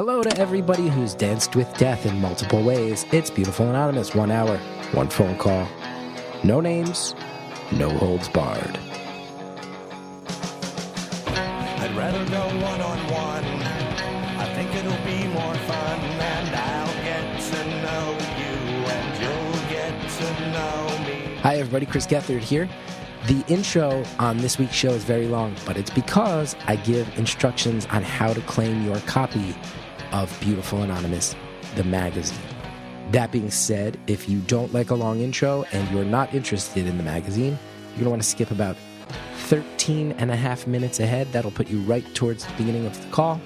Hello to everybody who's danced with death in multiple ways. It's Beautiful Anonymous. 1 hour, one phone call. No names, no holds barred. I'd rather go one-on-one. I think it'll be more fun, and I'll get to know you, and you'll get to know me. Hi, everybody. Chris Gethard here. The intro on this week's show is very long, but it's because I give instructions on how to claim your copy of Beautiful Anonymous, the magazine. That being said, if you don't like a long intro and you're not interested in the magazine, you're going to want to skip about 13 and a half minutes ahead. That'll put you right towards the beginning of the call.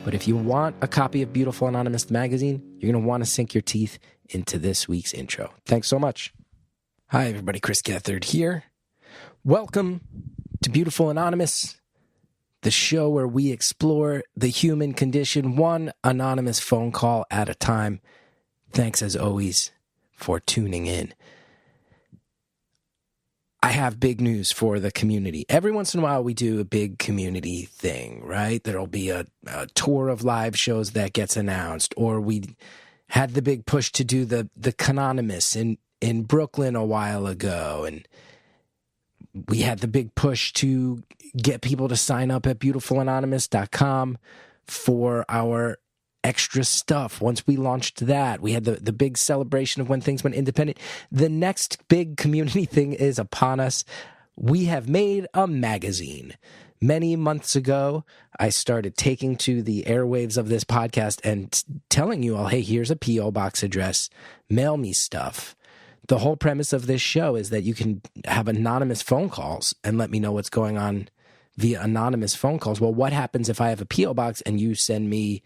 But if you want a copy of Beautiful Anonymous, the magazine, you're going to want to sink your teeth into this week's intro. Thanks so much. Hi, everybody. Chris Gethard here. Welcome to Beautiful Anonymous, the show where we explore the human condition one anonymous phone call at a time. Thanks, as always, for tuning in. I have big news for the community. Every once in a while, we do a big community thing, right? There'll be a tour of live shows that gets announced, or we had the big push to do the Canonymous in Brooklyn a while ago, and we had the big push to get people to sign up at beautifulanonymous.com for our extra stuff. Once we launched that, we had the big celebration of when things went independent. The next big community thing is upon us. We have made a magazine. Many months ago, I started taking to the airwaves of this podcast and telling you all, hey, here's a P.O. box address. Mail me stuff. The whole premise of this show is that you can have anonymous phone calls and let me know what's going on via anonymous phone calls. Well, what happens if I have a P.O. box and you send me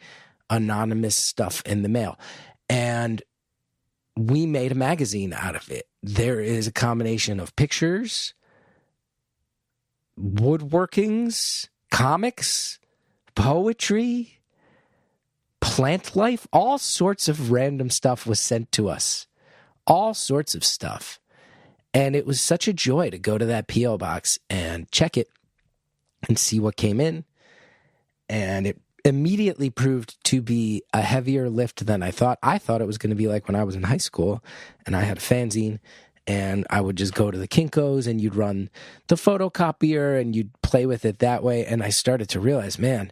anonymous stuff in the mail? And we made a magazine out of it. There is a combination of pictures, woodworkings, comics, poetry, plant life, all sorts of random stuff was sent to us. All sorts of stuff. And it was such a joy to go to that P.O. box and check it and see what came in. And it immediately proved to be a heavier lift than I thought. I thought it was going to be like when I was in high school and I had a fanzine and I would just go to the Kinko's and you'd run the photocopier and you'd play with it that way. And I started to realize, man,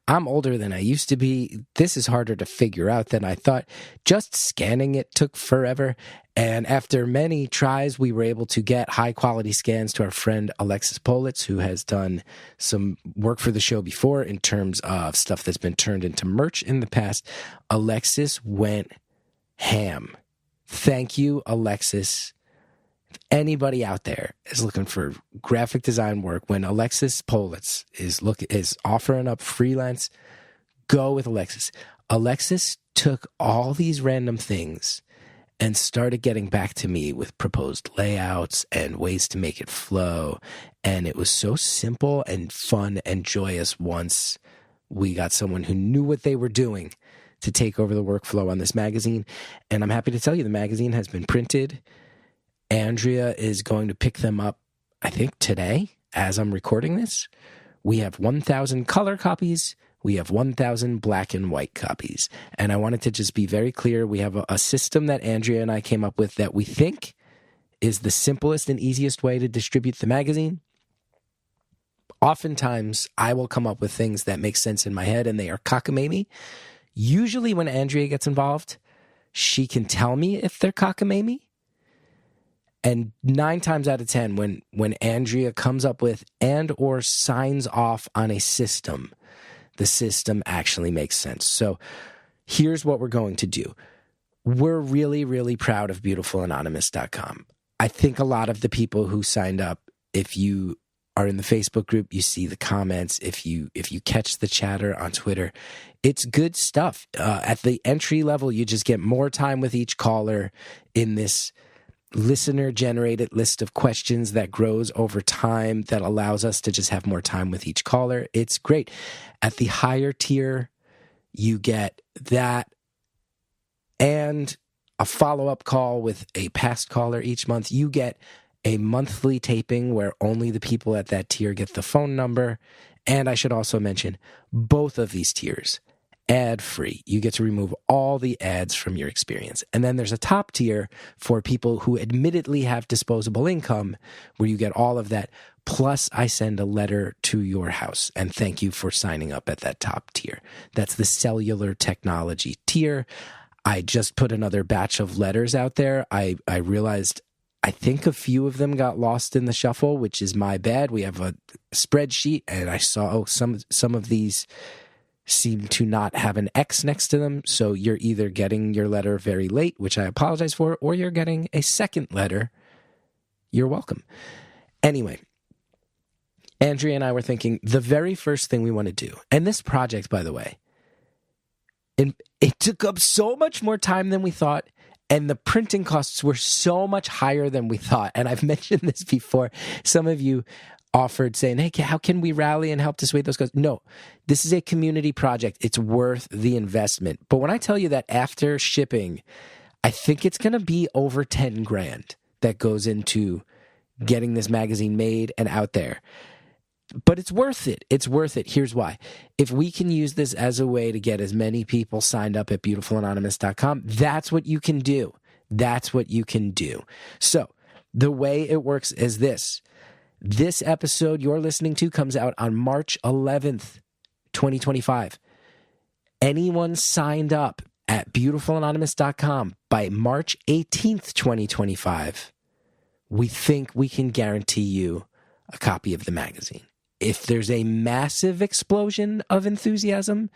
I'm older than I used to be. This is harder to figure out than I thought. Just scanning it took forever. And after many tries, we were able to get high-quality scans to our friend Alexis Politz, who has done some work for the show before in terms of stuff that's been turned into merch in the past. Alexis went ham. Thank you, Alexis. If anybody out there is looking for graphic design work, when Alexis Politz is offering up freelance, go with Alexis. Alexis took all these random things and started getting back to me with proposed layouts and ways to make it flow. And it was so simple and fun and joyous once we got someone who knew what they were doing to take over the workflow on this magazine. And I'm happy to tell you the magazine has been printed. Andrea is going to pick them up, I think, today as I'm recording this. We have 1,000 color copies. We have 1,000 black and white copies. And I wanted to just be very clear. We have a system that Andrea and I came up with that we think is the simplest and easiest way to distribute the magazine. Oftentimes, I will come up with things that make sense in my head, and they are cockamamie. Usually when Andrea gets involved, she can tell me if they're cockamamie. And 9 times out of 10, when Andrea comes up with and or signs off on a system, the system actually makes sense. So here's what we're going to do. We're really, really proud of beautifulanonymous.com. I think a lot of the people who signed up, if you are in the Facebook group, you see the comments. If you catch the chatter on Twitter, it's good stuff. At the entry level, you just get more time with each caller in this listener-generated list of questions that grows over time that allows us to just have more time with each caller. It's great. At the higher tier, you get that and a follow-up call with a past caller each month. You get a monthly taping where only the people at that tier get the phone number. And I should also mention, both of these tiers ad-free. You get to remove all the ads from your experience. And then there's a top tier for people who admittedly have disposable income, where you get all of that. Plus, I send a letter to your house and thank you for signing up at that top tier. That's the cellular technology tier. I just put another batch of letters out there. I realized I think a few of them got lost in the shuffle, which is my bad. We have a spreadsheet, and I saw some of these seem to not have an X next to them. So you're either getting your letter very late, which I apologize for, or you're getting a second letter. You're welcome. Anyway, Andrea and I were thinking the very first thing we want to do, and this project, by the way, it took up so much more time than we thought, and the printing costs were so much higher than we thought. And I've mentioned this before. Some of you offered saying, hey, how can we rally and help dissuade those costs? No, this is a community project. It's worth the investment. But when I tell you that after shipping, I think it's going to be over 10 grand that goes into getting this magazine made and out there. But it's worth it. It's worth it. Here's why. If we can use this as a way to get as many people signed up at beautifulanonymous.com, that's what you can do. That's what you can do. So the way it works is this. This episode you're listening to comes out on March 11th, 2025. Anyone signed up at beautifulanonymous.com by March 18th, 2025, we think we can guarantee you a copy of the magazine. If there's a massive explosion of enthusiasm,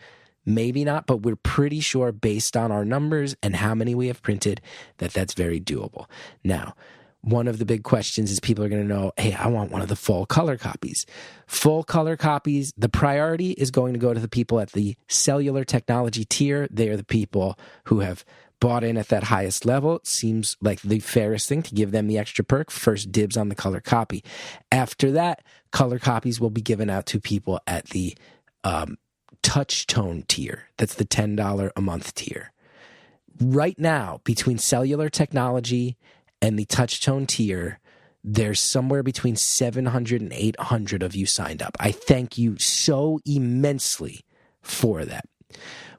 maybe not, but we're pretty sure based on our numbers and how many we have printed that that's very doable. Now, one of the big questions is people are going to know, hey, I want one of the full color copies. Full color copies, the priority is going to go to the people at the cellular technology tier. They are the people who have bought in at that highest level. It seems like the fairest thing to give them the extra perk, first dibs on the color copy. After that, color copies will be given out to people at the touch tone tier. That's the $10 a month tier. Right now, between cellular technology and the touch tone tier, there's somewhere between 700 and 800 of you signed up. I thank you so immensely for that.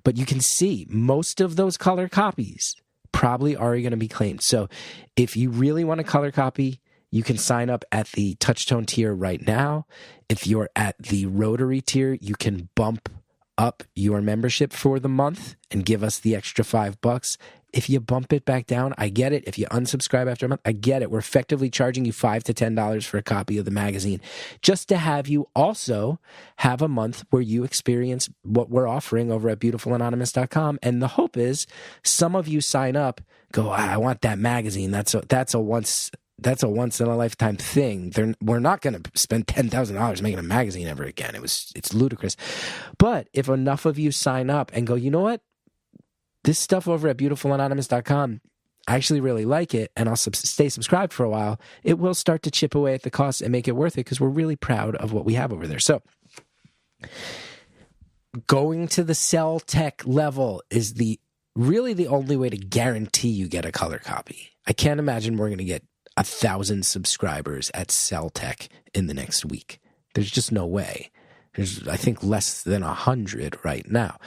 But you can see most of those color copies probably are going to be claimed. So if you really want a color copy, you can sign up at the touchtone tier right now. If you're at the rotary tier, you can bump up your membership for the month and give us the extra $5. If you bump it back down, I get it. If you unsubscribe after a month, I get it. We're effectively charging you $5 to $10 for a copy of the magazine, just to have you also have a month where you experience what we're offering over at beautifulanonymous.com. And the hope is some of you sign up, go, I want that magazine. That's a once in a lifetime thing. We're not going to spend $10,000 making a magazine ever again. It's ludicrous. But if enough of you sign up and go, you know what? This stuff over at beautifulanonymous.com, I actually really like it, and I'll stay subscribed for a while, it will start to chip away at the cost and make it worth it because we're really proud of what we have over there. So going to the cell tech level is really the only way to guarantee you get a color copy. I can't imagine we're going to get 1,000 subscribers at cell tech in the next week. There's just no way. There's, I think, less than 100 right now.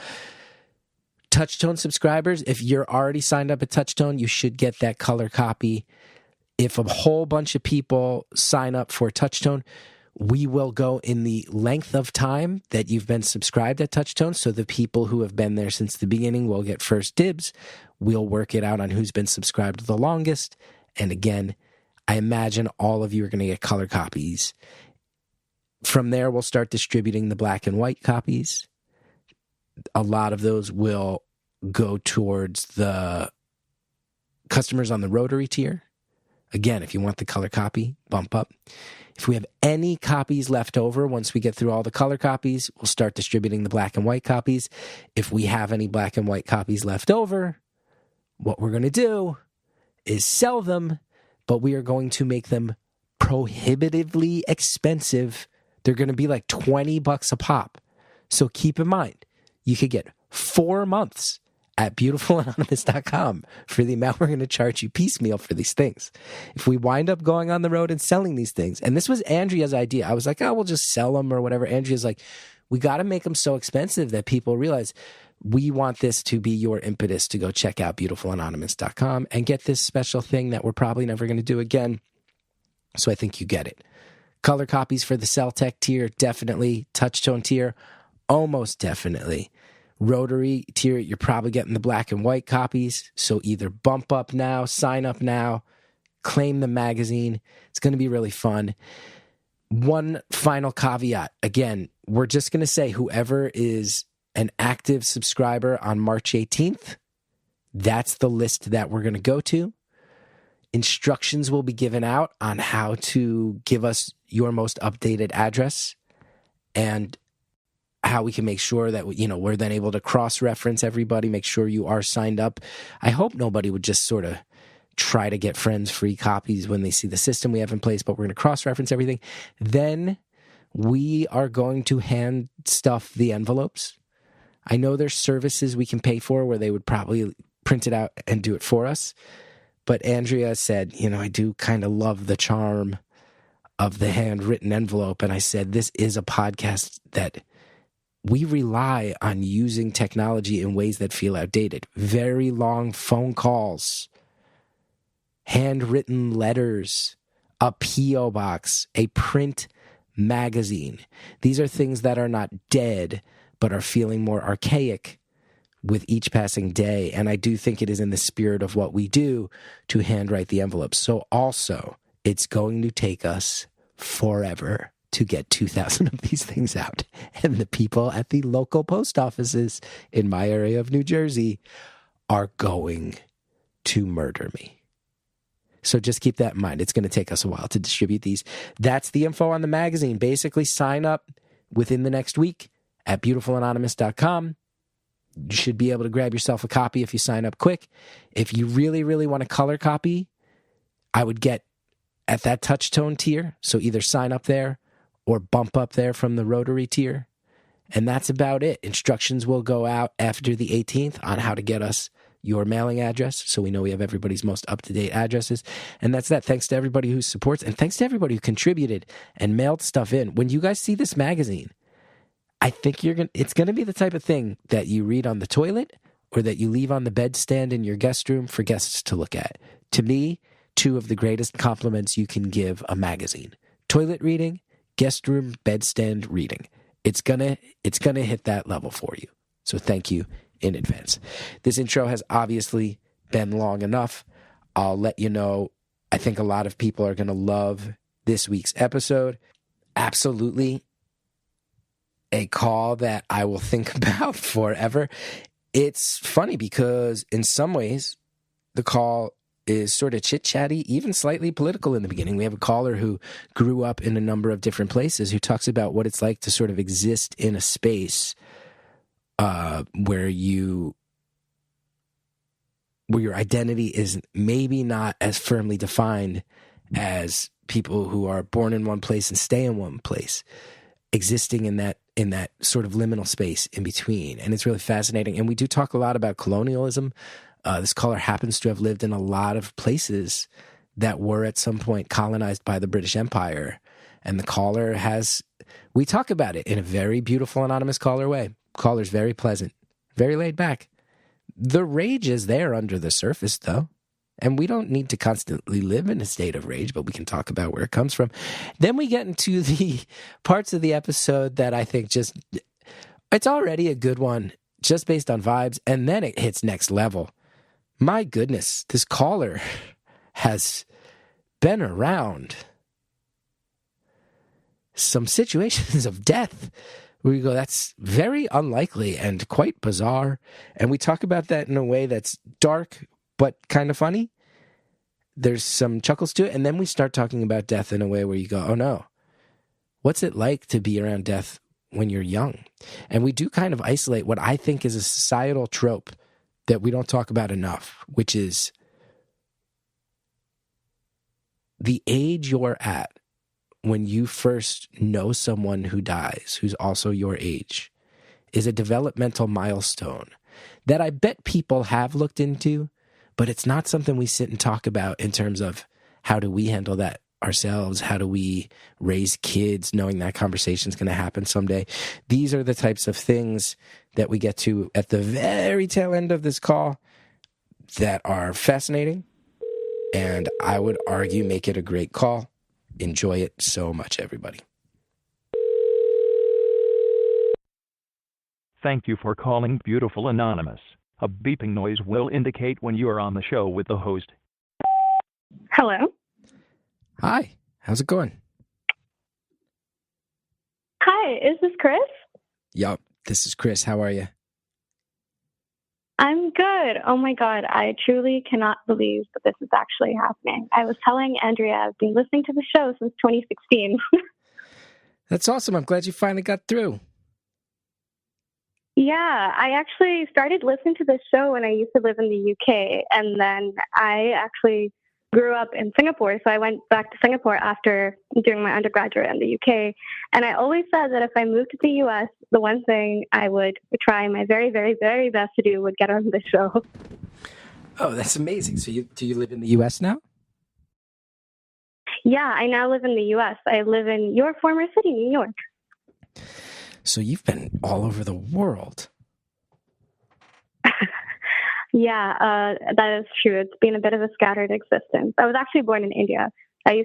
Touchtone subscribers, if you're already signed up at Touchtone, you should get that color copy. If a whole bunch of people sign up for Touchtone, we will go in the length of time that you've been subscribed at Touchtone. So the people who have been there since the beginning will get first dibs. We'll work it out on who's been subscribed the longest. And again, I imagine all of you are going to get color copies. From there, we'll start distributing the black and white copies. A lot of those will go towards the customers on the rotary tier. Again, if you want the color copy, bump up. If we have any copies left over, once we get through all the color copies, we'll start distributing the black and white copies. If we have any black and white copies left over, what we're going to do is sell them, but we are going to make them prohibitively expensive. They're going to be like $20 a pop. So keep in mind, you could get 4 months at beautifulanonymous.com for the amount we're going to charge you piecemeal for these things. If we wind up going on the road and selling these things, and this was Andrea's idea. I was like, oh, we'll just sell them or whatever. Andrea's like, we got to make them so expensive that people realize we want this to be your impetus to go check out beautifulanonymous.com and get this special thing that we're probably never going to do again. So I think you get it. Color copies for the Celtec tier, definitely. Touchtone tier, almost definitely. Rotary tier, you're probably getting the black and white copies. So either bump up now, sign up now, claim the magazine. It's going to be really fun. One final caveat. Again, we're just going to say whoever is an active subscriber on March 18th, that's the list that we're going to go to. Instructions will be given out on how to give us your most updated address and how we can make sure that, we're then able to cross-reference everybody, make sure you are signed up. I hope nobody would just sort of try to get friends free copies when they see the system we have in place, but we're going to cross-reference everything. Then we are going to hand stuff the envelopes. I know there's services we can pay for where they would probably print it out and do it for us. But Andrea said, I do kind of love the charm of the handwritten envelope. And I said, this is a podcast that we rely on using technology in ways that feel outdated. Very long phone calls, handwritten letters, a P.O. box, a print magazine. These are things that are not dead, but are feeling more archaic with each passing day. And I do think it is in the spirit of what we do to handwrite the envelopes. So also, it's going to take us forever to get 2,000 of these things out. And the people at the local post offices in my area of New Jersey are going to murder me. So just keep that in mind. It's going to take us a while to distribute these. That's the info on the magazine. Basically, sign up within the next week at beautifulanonymous.com. You should be able to grab yourself a copy if you sign up quick. If you really, really want a color copy, I would get at that touchtone tier. So either sign up there or bump up there from the rotary tier. And that's about it. Instructions will go out after the 18th on how to get us your mailing address, so we know we have everybody's most up-to-date addresses. And that's that. Thanks to everybody who supports, and thanks to everybody who contributed and mailed stuff in. When you guys see this magazine, I think it's going to be the type of thing that you read on the toilet or that you leave on the bedstand in your guest room for guests to look at. To me, two of the greatest compliments you can give a magazine. Toilet reading, guest room, bedstand reading. It's gonna hit that level for you. So thank you in advance. This intro has obviously been long enough. I'll let you know. I think a lot of people are going to love this week's episode. Absolutely a call that I will think about forever. It's funny because in some ways the call is sort of chit-chatty, even slightly political in the beginning. We have a caller who grew up in a number of different places who talks about what it's like to sort of exist in a space where your identity is maybe not as firmly defined as people who are born in one place and stay in one place, existing in that sort of liminal space in between. And it's really fascinating. And we do talk a lot about colonialism. This caller happens to have lived in a lot of places that were at some point colonized by the British Empire. And the caller we talk about it in a very beautiful anonymous caller way. Caller's very pleasant, very laid back. The rage is there under the surface, though. And we don't need to constantly live in a state of rage, but we can talk about where it comes from. Then we get into the parts of the episode that I think it's already a good one, just based on vibes. And then it hits next level. My goodness, this caller has been around some situations of death. We go, that's very unlikely and quite bizarre. And we talk about that in a way that's dark, but kind of funny. There's some chuckles to it. And then we start talking about death in a way where you go, oh no, what's it like to be around death when you're young? And we do kind of isolate what I think is a societal trope that we don't talk about enough, which is the age you're at when you first know someone who dies, who's also your age, is a developmental milestone that I bet people have looked into, but it's not something we sit and talk about in terms of how do we handle that ourselves? How do we raise kids knowing that conversation is going to happen someday? These are the types of things that we get to at the very tail end of this call that are fascinating, and I would argue make it a great call. Enjoy it so much, everybody. Thank you for calling Beautiful Anonymous. A beeping noise will indicate when you are on the show with the host. Hello. Hi, how's it going? Hi, is this Chris? Yup, this is Chris. How are you? I'm good. Oh my God, I truly cannot believe that this is actually happening. I was telling Andrea I've been listening to the show since 2016. That's awesome. I'm glad you finally got through. Yeah, I actually started listening to this show when I used to live in the UK, and then I actually grew up in Singapore, so I went back to Singapore after doing my undergraduate in the UK, and I always said that if I moved to the US, the one thing I would try my very, very, very best to do would get on the show. Oh, that's amazing. So do you live in the US now? Yeah, I now live in the US. I live in your former city, New York. So you've been all over the world. Yeah, that is true. It's been a bit of a scattered existence. I was actually born in India. I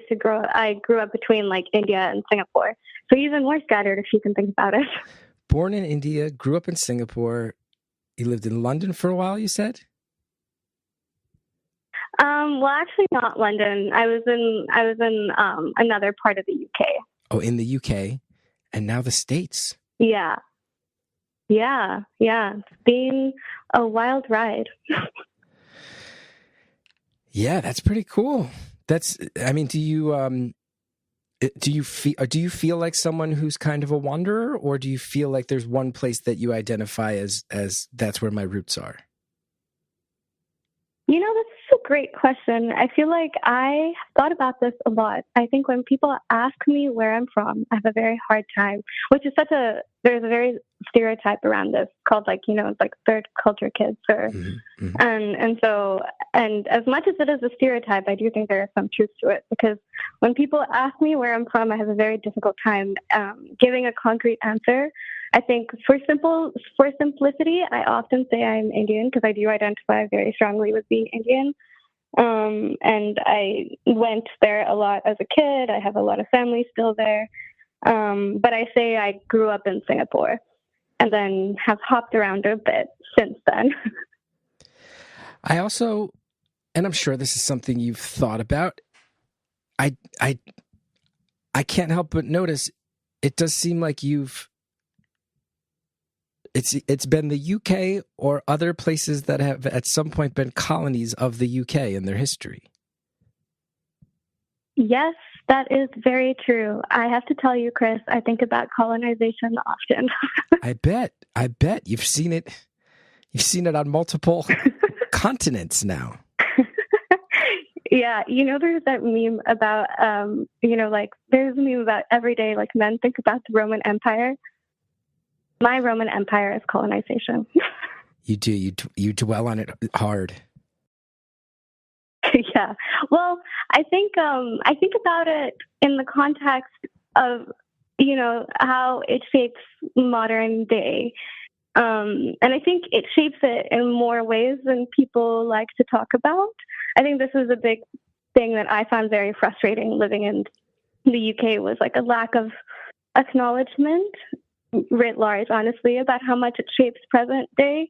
grew up between like India and Singapore. So even more scattered if you can think about it. Born in India, grew up in Singapore. You lived in London for a while, you said? Well, actually not London. I was in another part of the UK. Oh, in the UK, and now the States. Yeah. It's been a wild ride. Yeah, that's pretty cool. Do you feel like someone who's kind of a wanderer, or do you feel like there's one place that you identify as that's where my roots are? You know, that's a great question. I feel like I have thought about this a lot. I think when people ask me where I'm from, I have a very hard time, there's a very stereotype around this called like third culture kids or, and as much as it is a stereotype, I do think there is some truth to it, because when people ask me where I'm from, I have a very difficult time giving a concrete answer. I think for simplicity, I often say I'm Indian because I do identify very strongly with being Indian. And I went there a lot as a kid. I have a lot of family still there. But I say I grew up in Singapore and then have hopped around a bit since then. I also, and I'm sure this is something you've thought about, I can't help but notice it does seem like it's been the UK or other places that have at some point been colonies of the UK in their history. Yes, that is very true. I have to tell you, Chris, I think about colonization often. I bet you've seen it. You've seen it on multiple continents now. Yeah, there's that meme about, there's a meme about every day, like men think about the Roman Empire. My Roman Empire is colonization. You do. You dwell on it hard. Yeah. Well, I think about it in the context of, how it shapes modern day. And I think it shapes it in more ways than people like to talk about. I think this was a big thing that I found very frustrating living in the UK, was like a lack of acknowledgement writ large, honestly, about how much it shapes present day.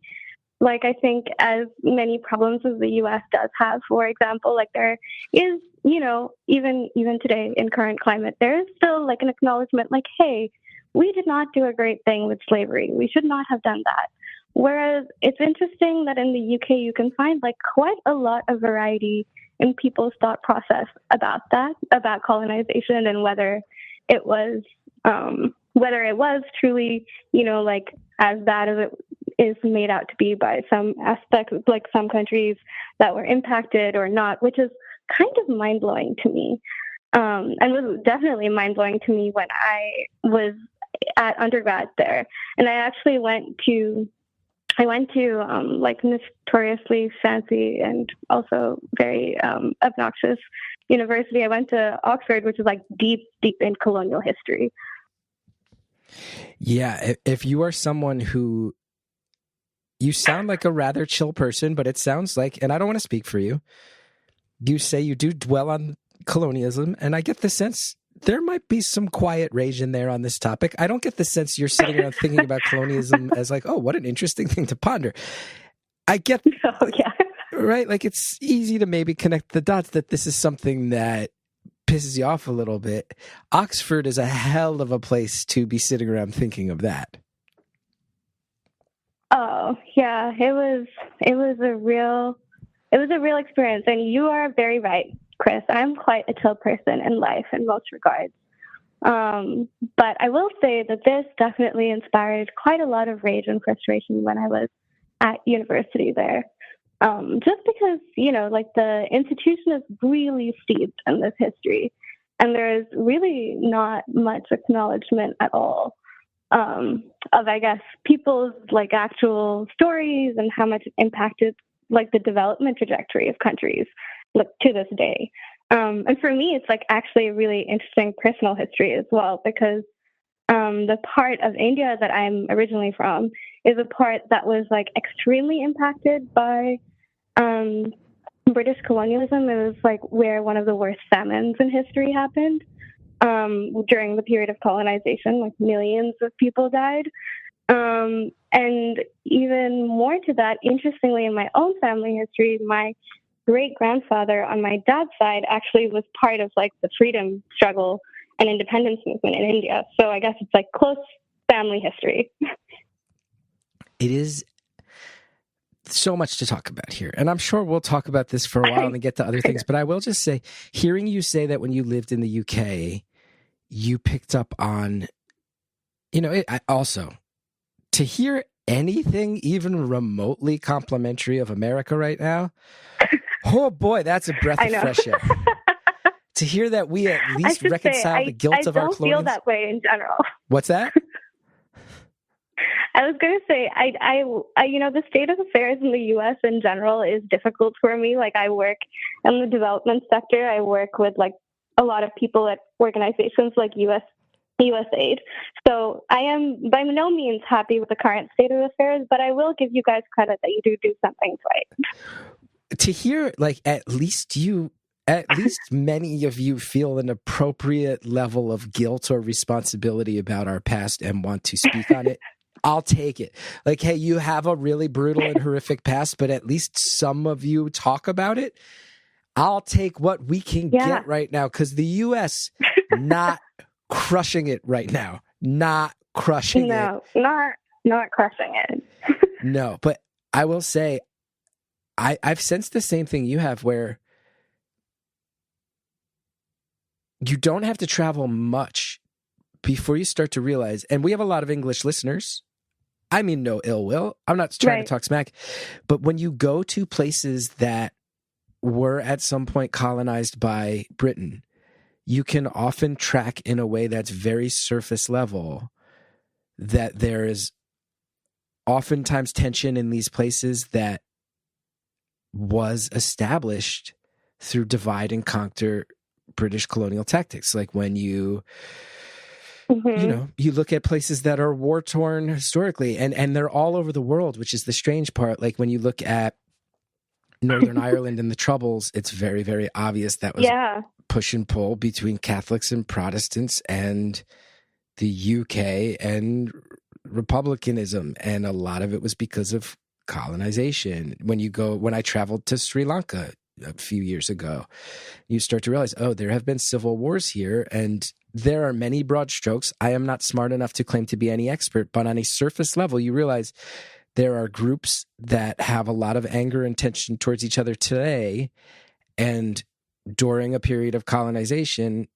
Like, I think as many problems as the U.S. does have, for example, like there is, even today in current climate, there is still like an acknowledgement like, hey, we did not do a great thing with slavery. We should not have done that. Whereas it's interesting that in the UK, you can find like quite a lot of variety in people's thought process about that, about colonization, and whether it was truly, like as bad as it is made out to be by some aspects, like some countries that were impacted or not, which is kind of mind-blowing to me. And was definitely mind-blowing to me when I was at undergrad there. And I actually went to I went to like notoriously fancy and also very obnoxious university. I went to Oxford, which is like deep in colonial history. Yeah, if you are someone who, you sound like a rather chill person, but it sounds like, and I don't want to speak for you, you say you do dwell on colonialism, and I get the sense there might be some quiet rage in there on this topic. I don't get the sense you're sitting around thinking about colonialism as like, oh, what an interesting thing to ponder. I get, Oh, yeah. right? Like, it's easy to maybe connect the dots that this is something that pisses you off a little bit. Oxford is a hell of a place to be sitting around thinking of that. Oh, yeah. It was a real experience. And you are very right, Chris. I'm quite a chill person in life in most regards. But I will say that this definitely inspired quite a lot of rage and frustration when I was at university there. Just because, like the institution is really steeped in this history, and there is really not much acknowledgement at all of, I guess, people's like actual stories and how much it impacted like the development trajectory of countries like to this day. And for me, it's like actually a really interesting personal history as well, because the part of India that I'm originally from is a part that was like extremely impacted by British colonialism. It was like where one of the worst famines in history happened during the period of colonization. Like millions of people died. And even more to that, interestingly, in my own family history, my great-grandfather on my dad's side actually was part of like the freedom struggle and independence movement in India. So I guess it's like close family history. It is so much to talk about here. And I'm sure we'll talk about this for a while and get to other things. But I will just say, hearing you say that when you lived in the UK, you picked up on, also, to hear anything even remotely complimentary of America right now, oh boy, that's a breath of fresh air. To hear that we at least reconcile the guilt of our colonialism. I don't feel that way in general. What's that? I was going to say, I the state of affairs in the U.S. in general is difficult for me. Like, I work in the development sector. I work with like a lot of people at organizations like USAID. So I am by no means happy with the current state of affairs, but I will give you guys credit that you do some things right. To hear, like, at least many of you feel an appropriate level of guilt or responsibility about our past and want to speak on it, I'll take it. Like, hey, you have a really brutal and horrific past, but at least some of you talk about it. I'll take what we can get right now, because the U.S. not crushing it right now. Not crushing it. No, not crushing it. No, but I will say, I've sensed the same thing you have, where you don't have to travel much before you start to realize, and we have a lot of English listeners. I mean, no ill will. I'm not trying to talk smack. But when you go to places that were at some point colonized by Britain, you can often track in a way that's very surface level that there is oftentimes tension in these places that was established through divide and conquer British colonial tactics. Like when you look at places that are war-torn historically, and they're all over the world, which is the strange part. Like when you look at Northern Ireland and the Troubles, it's very, very obvious that was push and pull between Catholics and Protestants and the UK and republicanism. And a lot of it was because of colonization. When I traveled to Sri Lanka a few years ago, you start to realize, there have been civil wars here, and there are many broad strokes. I am not smart enough to claim to be any expert, but on a surface level, you realize there are groups that have a lot of anger and tension towards each other today. And during a period of colonization,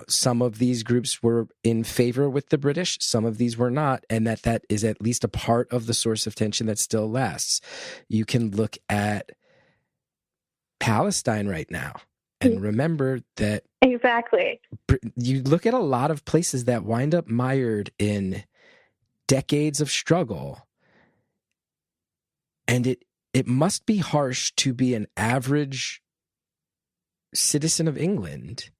some of these groups were in favor with the British, some of these were not, and that is at least a part of the source of tension that still lasts. You can look at Palestine right now and remember that exactly. You look at a lot of places that wind up mired in decades of struggle, And it must be harsh to be an average citizen of England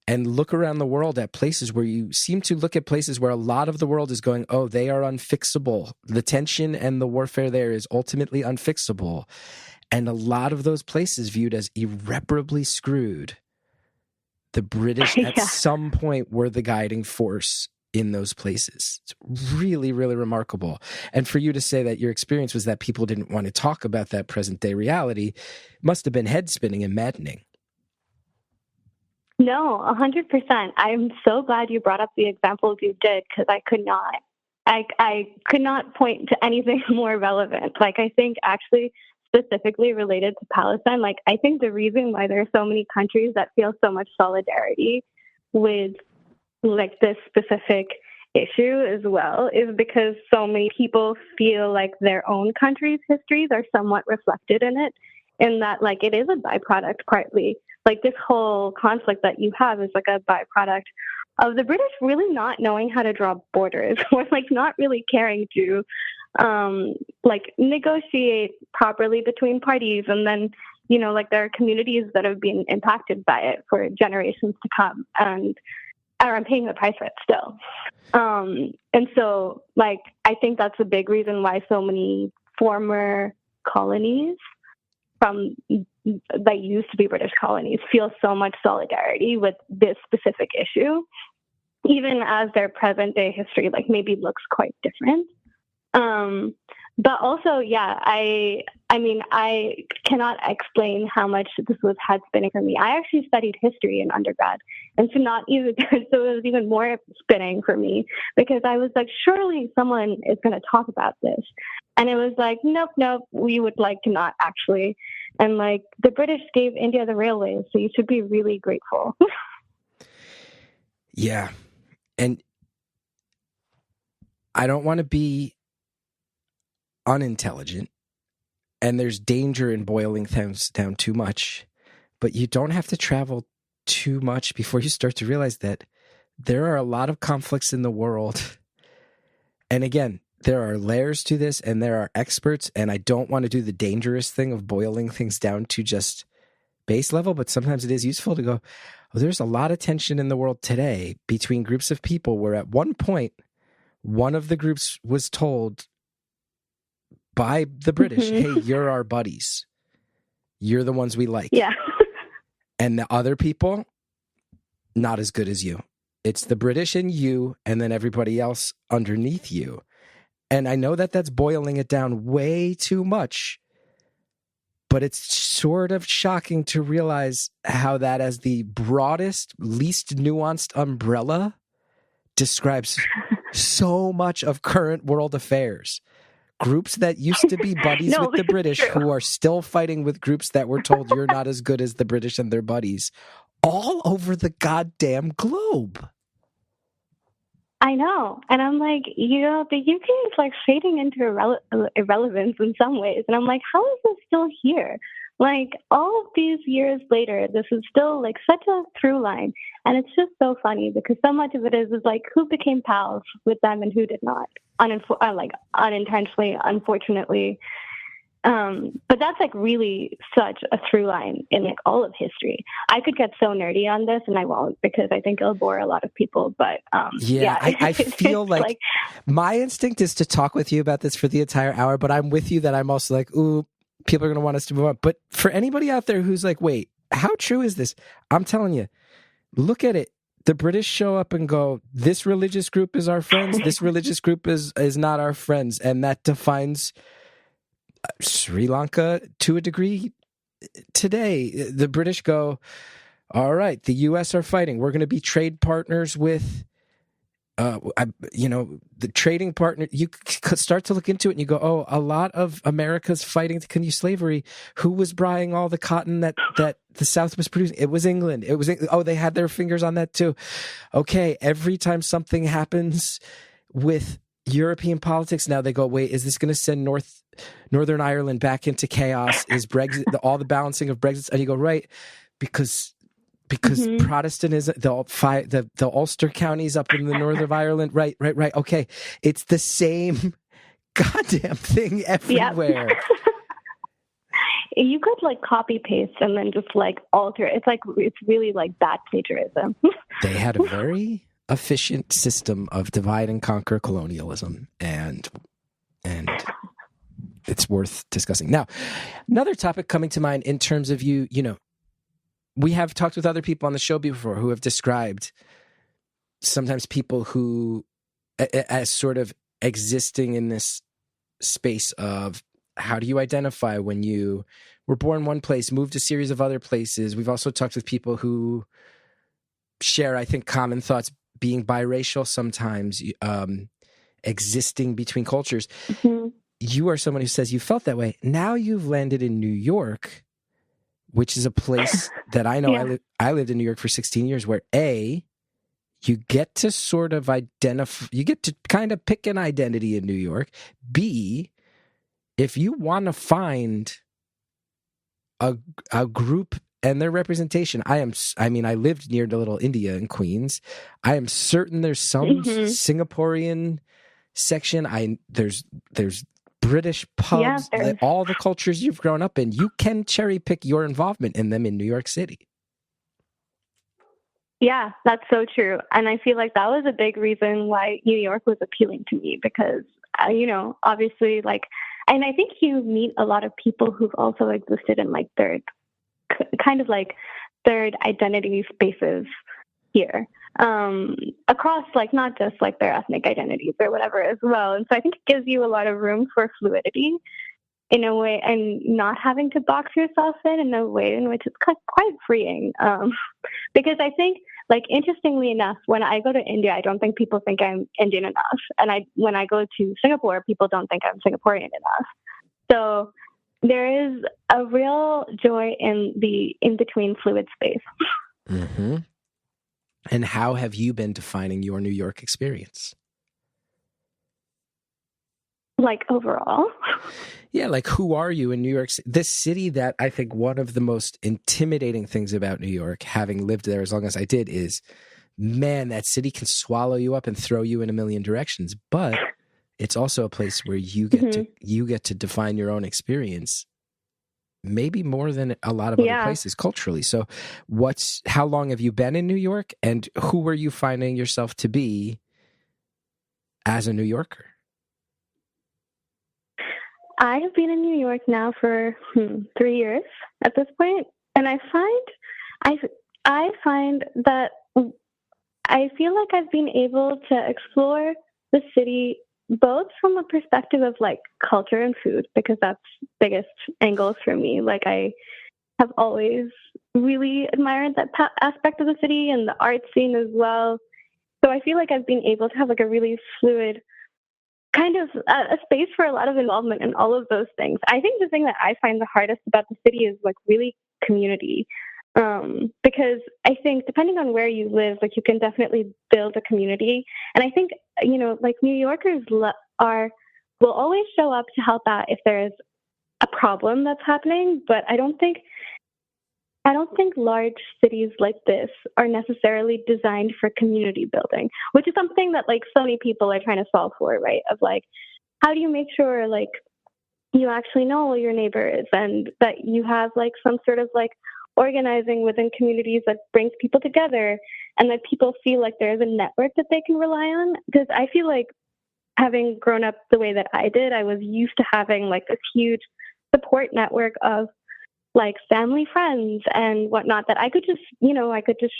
and look around the world at places where you seem to look at places where a lot of the world is going, oh, they are unfixable. The tension and the warfare there is ultimately unfixable. And a lot of those places viewed as irreparably screwed. The British at some point were the guiding force in those places. It's really, really remarkable. And for you to say that your experience was that people didn't want to talk about that present day reality must have been head spinning and maddening. No, 100%. I'm so glad you brought up the examples you did, because I could not. I could not point to anything more relevant. Like, I think actually specifically related to Palestine, like, I think the reason why there are so many countries that feel so much solidarity with like this specific issue as well is because so many people feel like their own country's histories are somewhat reflected in it, in that like it is a byproduct partly. Like this whole conflict that you have is like a byproduct of the British really not knowing how to draw borders or like not really caring to like negotiate properly between parties. And then, you know, like there are communities that have been impacted by it for generations to come and are paying the price for it still. And so like, I think that's a big reason why so many former colonies from that used to be British colonies feel so much solidarity with this specific issue, even as their present day history like maybe looks quite different. But also, yeah, I mean, I cannot explain how much this was head spinning for me. I actually studied history in undergrad, and so it was even more spinning for me because I was like, surely someone is going to talk about this. And it was like, nope, we would like to not actually. And like the British gave India the railways, so you should be really grateful. Yeah. And I don't want to be unintelligent, and there's danger in boiling things down too much, but you don't have to travel too much before you start to realize that there are a lot of conflicts in the world. And again, there are layers to this and there are experts, and I don't want to do the dangerous thing of boiling things down to just base level, but sometimes it is useful to go, oh, there's a lot of tension in the world today between groups of people where at one point, one of the groups was told by the British, hey, you're our buddies. You're the ones we like. Yeah. And the other people, not as good as you. It's the British and you, and then everybody else underneath you. And I know that that's boiling it down way too much, but it's sort of shocking to realize how that as the broadest, least nuanced umbrella describes so much of current world affairs. Groups that used to be buddies with the British who are still fighting with groups that were told you're not as good as the British and their buddies all over the goddamn globe. I know. And I'm like, you know, the UK is like fading into irrelevance in some ways. And I'm like, how is this still here? Like all of these years later, this is still like such a through line. And it's just so funny because so much of it is like who became pals with them and who did not, like unintentionally, unfortunately. But that's like really such a through line in like all of history. I could get so nerdy on this and I won't because I think it'll bore a lot of people. But I feel like my instinct is to talk with you about this for the entire hour, but I'm with you that I'm also like, ooh, people are going to want us to move on. But for anybody out there who's like, wait, how true is this? I'm telling you, look at it. The British show up and go, this religious group is our friends. This religious group is not our friends. And that defines Sri Lanka to a degree today. The British go, all right, the U.S. are fighting. We're going to be trade partners with, the trading partner. You could start to look into it and you go, oh, a lot of America's fighting to continue slavery. Who was buying all the cotton that the South was producing? It was England. They had their fingers on that too. Okay, every time something happens with European politics, now they go, wait, is this going to send Northern Ireland back into chaos? Is Brexit, all the balancing of Brexit? And you go, right, because Protestantism, the Ulster counties up in the north of Ireland, right. Okay, it's the same goddamn thing everywhere. Yep. You could like copy paste and then just like alter. It's really like bad plagiarism. They had a very efficient system of divide and conquer colonialism, and it's worth discussing. Now, another topic coming to mind in terms of you know, we have talked with other people on the show before who have described sometimes people who as sort of existing in this space of how do you identify when you were born one place, moved a series of other places. We've also talked with people who share, I think, common thoughts, being biracial sometimes, existing between cultures. Mm-hmm. You are someone who says you felt that way. Now you've landed in New York, which is a place that I know. Yeah. I lived in New York for 16 years, where you get to sort of identify, you get to kind of pick an identity in New York. B, if you want to find a group and their representation, I lived near the Little India in Queens. I am certain there's some Singaporean section. There's British pubs, all the cultures you've grown up in. You can cherry pick your involvement in them in New York City. Yeah, that's so true. And I feel like that was a big reason why New York was appealing to me because, you know, obviously, like, and I think you meet a lot of people who've also existed in like third identity spaces here, across like not just like their ethnic identities or whatever as well. And so I think it gives you a lot of room for fluidity in a way, and not having to box yourself in a way in which it's quite freeing. Because I think, like, interestingly enough, when I go to India, I don't think people think I'm Indian enough. And when I go to Singapore, people don't think I'm Singaporean enough. So there is a real joy in the in-between fluid space. Mm-hmm. And how have you been defining your New York experience? Like overall? Yeah, like who are you in New York City? This city that I think one of the most intimidating things about New York, having lived there as long as I did, is, man, that city can swallow you up and throw you in a million directions. But it's also a place where you get to define your own experience, maybe more than a lot of other places culturally. So how long have you been in New York, and who are you finding yourself to be as a New Yorker? I have been in New York now for 3 years at this point, and I find that I feel like I've been able to explore the city both from a perspective of like culture and food, because that's biggest angles for me. Like I have always really admired that aspect of the city and the art scene as well. So I feel like I've been able to have like a really fluid kind of a space for a lot of involvement in all of those things. I think the thing that I find the hardest about the city is like really community. Because I think depending on where you live, like you can definitely build a community. And I think, you know, like New Yorkers will always show up to help out if there's a problem that's happening. But I don't think large cities like this are necessarily designed for community building, which is something that like so many people are trying to solve for, right? Of like, how do you make sure like you actually know all your neighbors and that you have like some sort of like organizing within communities that brings people together and that people feel like there's a network that they can rely on? Because I feel like having grown up the way that I did, I was used to having like this huge support network of like family, friends and whatnot that I could just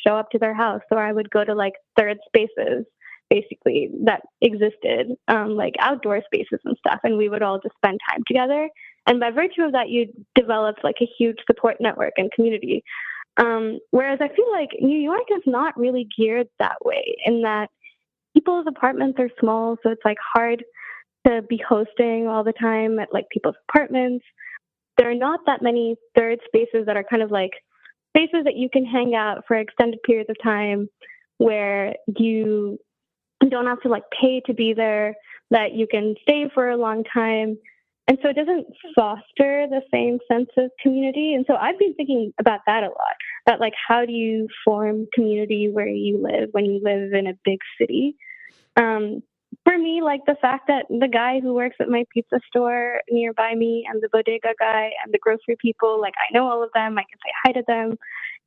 show up to their house, or I would go to like third spaces basically that existed, like outdoor spaces and stuff. And we would all just spend time together. And by virtue of that, you developed like a huge support network and community. Whereas I feel like New York is not really geared that way, in that people's apartments are small. So it's like hard to be hosting all the time at like people's apartments. There are not that many third spaces that are kind of like spaces that you can hang out for extended periods of time, where you don't have to like pay to be there, that you can stay for a long time. And so it doesn't foster the same sense of community. And so I've been thinking about that a lot, about like, how do you form community where you live when you live in a big city? for me, like the fact that the guy who works at my pizza store nearby me and the bodega guy and the grocery people, like I know all of them. I can say hi to them.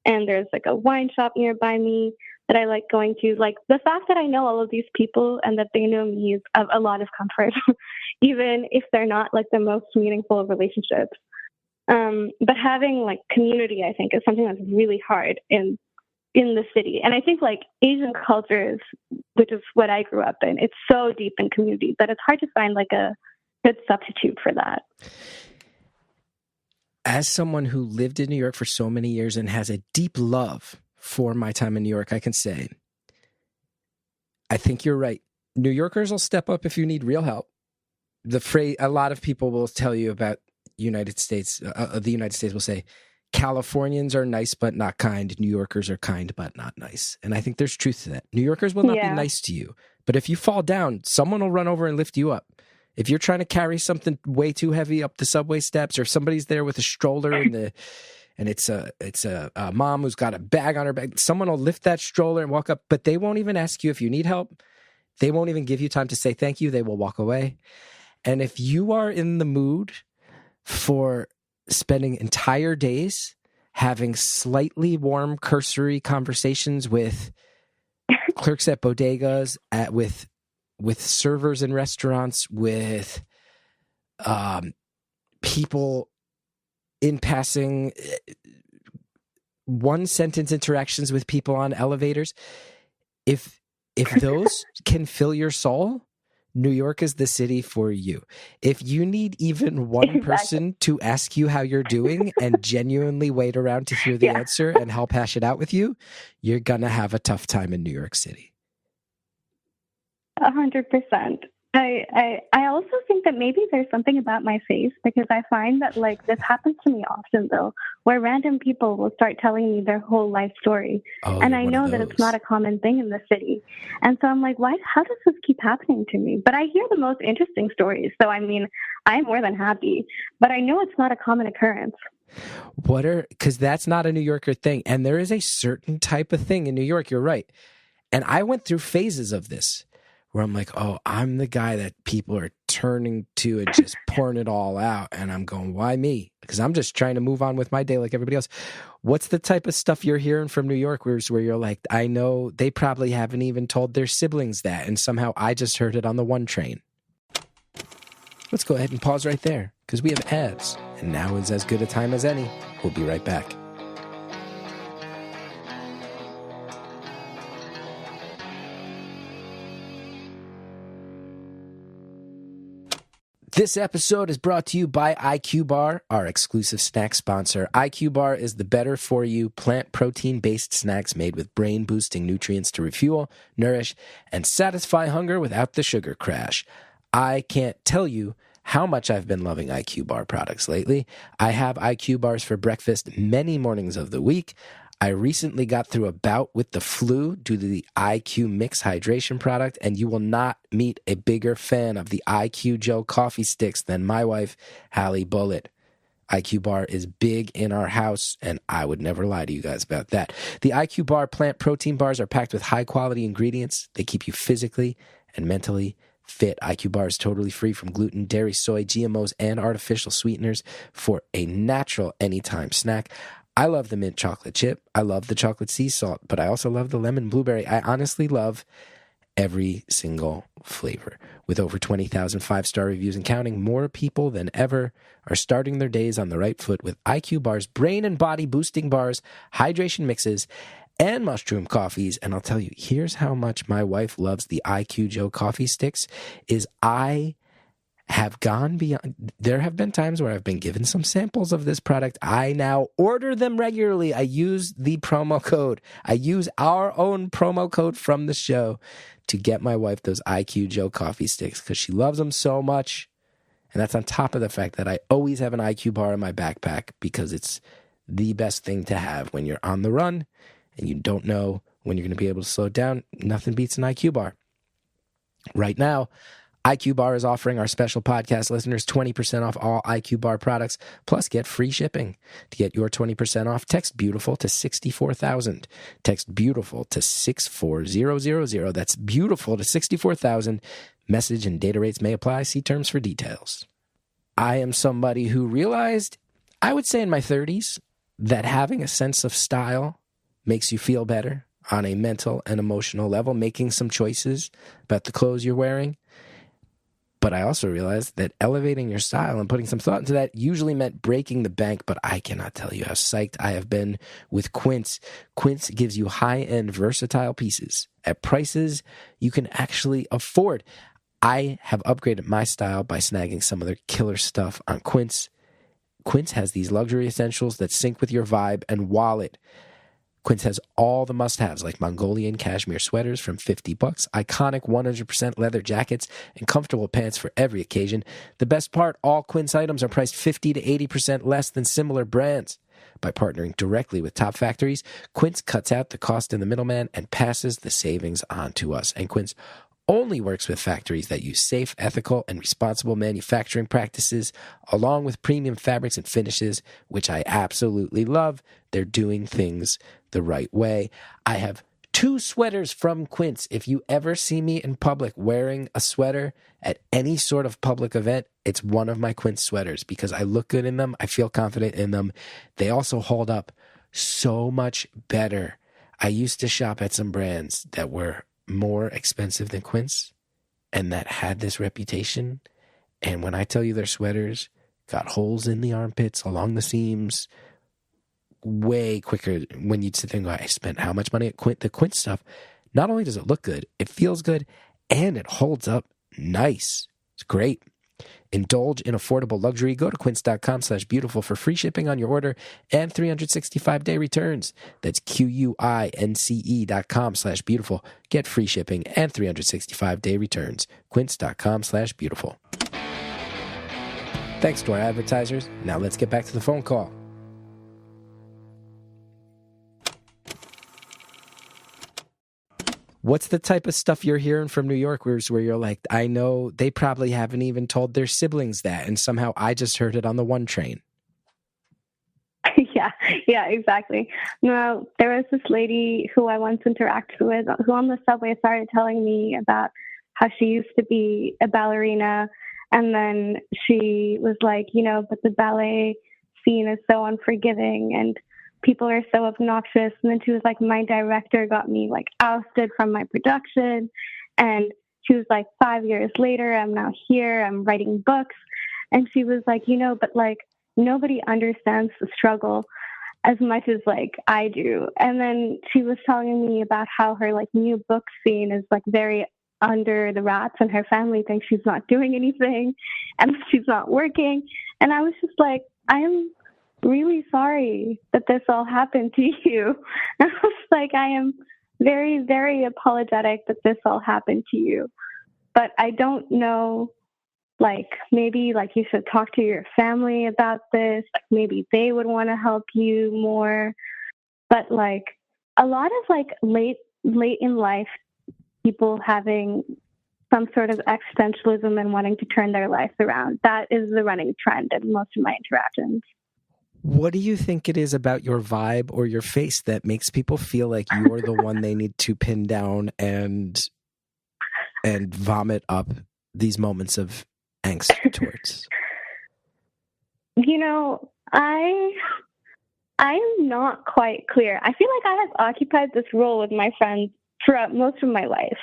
And there's like a wine shop nearby me that I like going to. Like the fact that I know all of these people and that they know me is of a lot of comfort, even if they're not like the most meaningful of relationships. But having like community, I think, is something that's really hard in the city. And I think like Asian cultures, which is what I grew up in, it's so deep in community that it's hard to find like a good substitute for that. As someone who lived in New York for so many years and has a deep love for my time in New York, I can say, I think you're right. New Yorkers will step up if you need real help. The phrase, a lot of people will tell you about United States, the United States will say, Californians are nice but not kind. New Yorkers are kind but not nice. And I think there's truth to that. New Yorkers will not be nice to you. But if you fall down, someone will run over and lift you up. If you're trying to carry something way too heavy up the subway steps, or somebody's there with a stroller and it's a mom who's got a bag on her back, someone will lift that stroller and walk up, but they won't even ask you if you need help. They won't even give you time to say thank you. They will walk away. And if you are in the mood for spending entire days having slightly warm, cursory conversations with clerks at bodegas, with servers in restaurants, with people in passing, one-sentence interactions with people on elevators, if those can fill your soul, New York is the city for you. If you need even one person to ask you how you're doing and genuinely wait around to hear the answer and help hash it out with you, you're going to have a tough time in New York City. 100%. I also think that maybe there's something about my face, because I find that like this happens to me often though, where random people will start telling me their whole life story. And I know that it's not a common thing in the city. And so I'm like, how does this keep happening to me? But I hear the most interesting stories. So I mean, I'm more than happy, but I know it's not a common occurrence. Because that's not a New Yorker thing. And there is a certain type of thing in New York. You're right. And I went through phases of this, where I'm like, oh, I'm the guy that people are turning to and just pouring it all out. And I'm going, why me? Because I'm just trying to move on with my day like everybody else. What's the type of stuff you're hearing from New Yorkers where you're like, I know they probably haven't even told their siblings that, and somehow I just heard it on the one train? Let's go ahead and pause right there, because we have ads. And now is as good a time as any. We'll be right back. This episode is brought to you by IQ Bar, our exclusive snack sponsor. IQ Bar is the better-for-you, plant protein-based snacks made with brain-boosting nutrients to refuel, nourish, and satisfy hunger without the sugar crash. I can't tell you how much I've been loving IQ Bar products lately. I have IQ Bars for breakfast many mornings of the week. I recently got through a bout with the flu due to the IQ Mix hydration product, and you will not meet a bigger fan of the IQ Joe coffee sticks than my wife, Hallie Bullitt. IQ Bar is big in our house, and I would never lie to you guys about that. The IQ Bar plant protein bars are packed with high-quality ingredients. They keep you physically and mentally fit. IQ Bar is totally free from gluten, dairy, soy, GMOs, and artificial sweeteners for a natural anytime snack. I love the mint chocolate chip. I love the chocolate sea salt, but I also love the lemon blueberry. I honestly love every single flavor. With over 20,000 five-star reviews and counting, more people than ever are starting their days on the right foot with IQ Bar's brain and body boosting bars, hydration mixes, and mushroom coffees. And I'll tell you, here's how much my wife loves the IQ Joe coffee sticks, is I have gone beyond. There have been times where I've been given some samples of this product. I now order them regularly. I use the promo code. I use our own promo code from the show to get my wife those IQ Joe coffee sticks because she loves them so much. And that's on top of the fact that I always have an IQ bar in my backpack because it's the best thing to have when you're on the run and you don't know when you're going to be able to slow down. Nothing beats an IQ bar. Right now, IQ Bar is offering our special podcast listeners 20% off all IQ Bar products, plus get free shipping. To get your 20% off, text BEAUTIFUL to 64,000. Text BEAUTIFUL to 64000. That's BEAUTIFUL to 64,000. Message and data rates may apply. See terms for details. I am somebody who realized, I would say in my 30s, that having a sense of style makes you feel better on a mental and emotional level, making some choices about the clothes you're wearing. But I also realized that elevating your style and putting some thought into that usually meant breaking the bank, but I cannot tell you how psyched I have been with Quince. Quince gives you high-end, versatile pieces at prices you can actually afford. I have upgraded my style by snagging some of their killer stuff on Quince. Quince has these luxury essentials that sync with your vibe and wallet. Quince has all the must-haves like Mongolian cashmere sweaters from $50, iconic 100% leather jackets, and comfortable pants for every occasion. The best part, all Quince items are priced 50 to 80% less than similar brands. By partnering directly with top factories, Quince cuts out the cost in the middleman and passes the savings on to us. And Quince only works with factories that use safe, ethical, and responsible manufacturing practices, along with premium fabrics and finishes, which I absolutely love. They're doing things the right way. I have 2 sweaters from Quince. If you ever see me in public wearing a sweater at any sort of public event, it's one of my Quince sweaters because I look good in them. I feel confident in them. They also hold up so much better. I used to shop at some brands that were more expensive than Quince and that had this reputation. And when I tell you their sweaters got holes in the armpits, along the seams, way quicker when you'd sit there and go, I spent how much money at the Quince stuff. Not only does it look good, it feels good, and it holds up nice. It's great. Indulge in affordable luxury. Go to quince.com/beautiful for free shipping on your order and 365-day returns. That's QUINCE.com/beautiful. Get free shipping and 365-day returns. Quince.com/beautiful. Thanks to our advertisers. Now let's get back to the phone call. What's the type of stuff you're hearing from New Yorkers where you're like, I know they probably haven't even told their siblings that, and somehow I just heard it on the one train? Yeah, exactly. No, there was this lady who I once interacted with who on the subway started telling me about how she used to be a ballerina, and then she was like, but the ballet scene is so unforgiving and people are so obnoxious. And then she was like, my director got me like ousted from my production. And she was like, 5 years later, I'm now here, I'm writing books. And she was like, but like nobody understands the struggle as much as like I do. And then she was telling me about how her like new book scene is like very under the wraps and her family thinks she's not doing anything and she's not working. And I was just like, I am really sorry that this all happened to you. And I was like, I am very, very apologetic that this all happened to you. But I don't know, like, maybe like you should talk to your family about this. Like maybe they would want to help you more. But like a lot of like late in life, people having some sort of existentialism and wanting to turn their life around. That is the running trend in most of my interactions. What do you think it is about your vibe or your face that makes people feel like you're the one they need to pin down and vomit up these moments of angst towards? I am not quite clear. I feel like I have occupied this role with my friends throughout most of my life.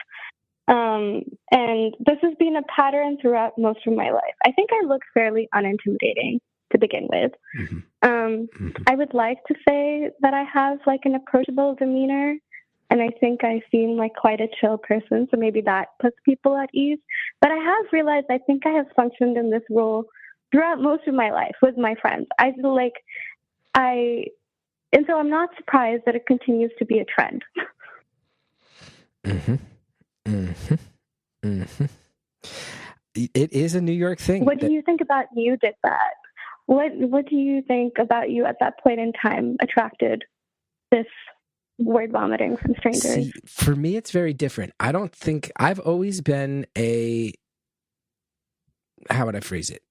And this has been a pattern throughout most of my life. I think I look fairly unintimidating to begin with. Mm-hmm. I would like to say that I have like an approachable demeanor, and I think I seem like quite a chill person, so maybe that puts people at ease. But I have realized I think I have functioned in this role throughout most of my life with my friends. And so I'm not surprised that it continues to be a trend. Mm-hmm. Mm-hmm. Mm-hmm. It is a New York thing. What do you think about you did that? What do you think about you at that point in time attracted this word vomiting from strangers? See, for me, it's very different. I don't think I've always been how would I phrase it?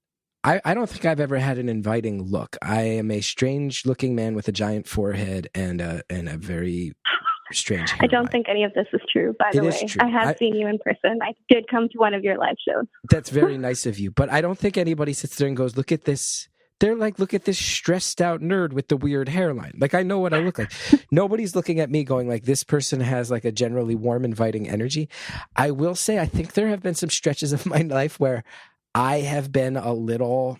I don't think I've ever had an inviting look. I am a strange looking man with a giant forehead and a very strange I hairline. don't think any of this is true, by the It is way. true. I have seen you in person. I did come to one of your live shows. That's very nice of you. But I don't think anybody sits there and goes, look at this. They're like, look at this stressed out nerd with the weird hairline. Like, I know what I look like. Nobody's looking at me going like, this person has like a generally warm, inviting energy. I will say, I think there have been some stretches of my life where I have been a little,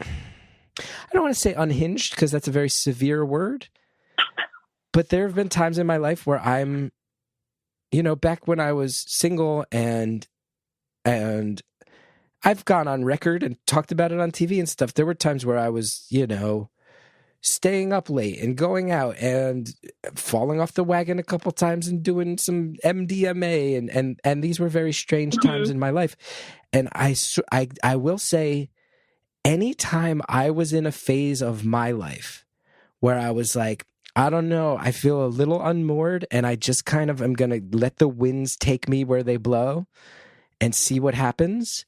I don't want to say unhinged because that's a very severe word. But there have been times in my life where I'm, you know, back when I was single and I've gone on record and talked about it on TV and stuff. There were times where I was, you know, staying up late and going out and falling off the wagon a couple times and doing some MDMA and these were very strange times in my life. And I will say, anytime I was in a phase of my life where I was like, I don't know, I feel a little unmoored and I just kind of am going to let the winds take me where they blow and see what happens.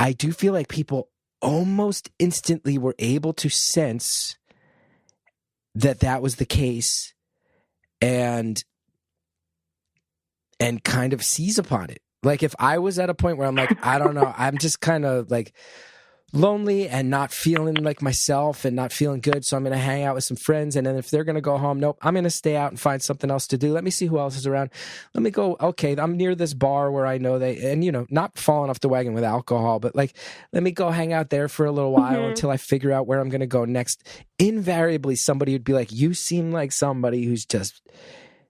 I do feel like people almost instantly were able to sense that was the case and kind of seize upon it. Like if I was at a point where I'm like, I don't know, I'm just kind of like lonely and not feeling like myself and not feeling good. So I'm going to hang out with some friends. And then if they're going to go home, nope, I'm going to stay out and find something else to do. Let me see who else is around. Let me go. Okay. I'm near this bar where I know and you know, not falling off the wagon with alcohol, but like, let me go hang out there for a little while until I figure out where I'm going to go next. Invariably, somebody would be like, you seem like somebody who's just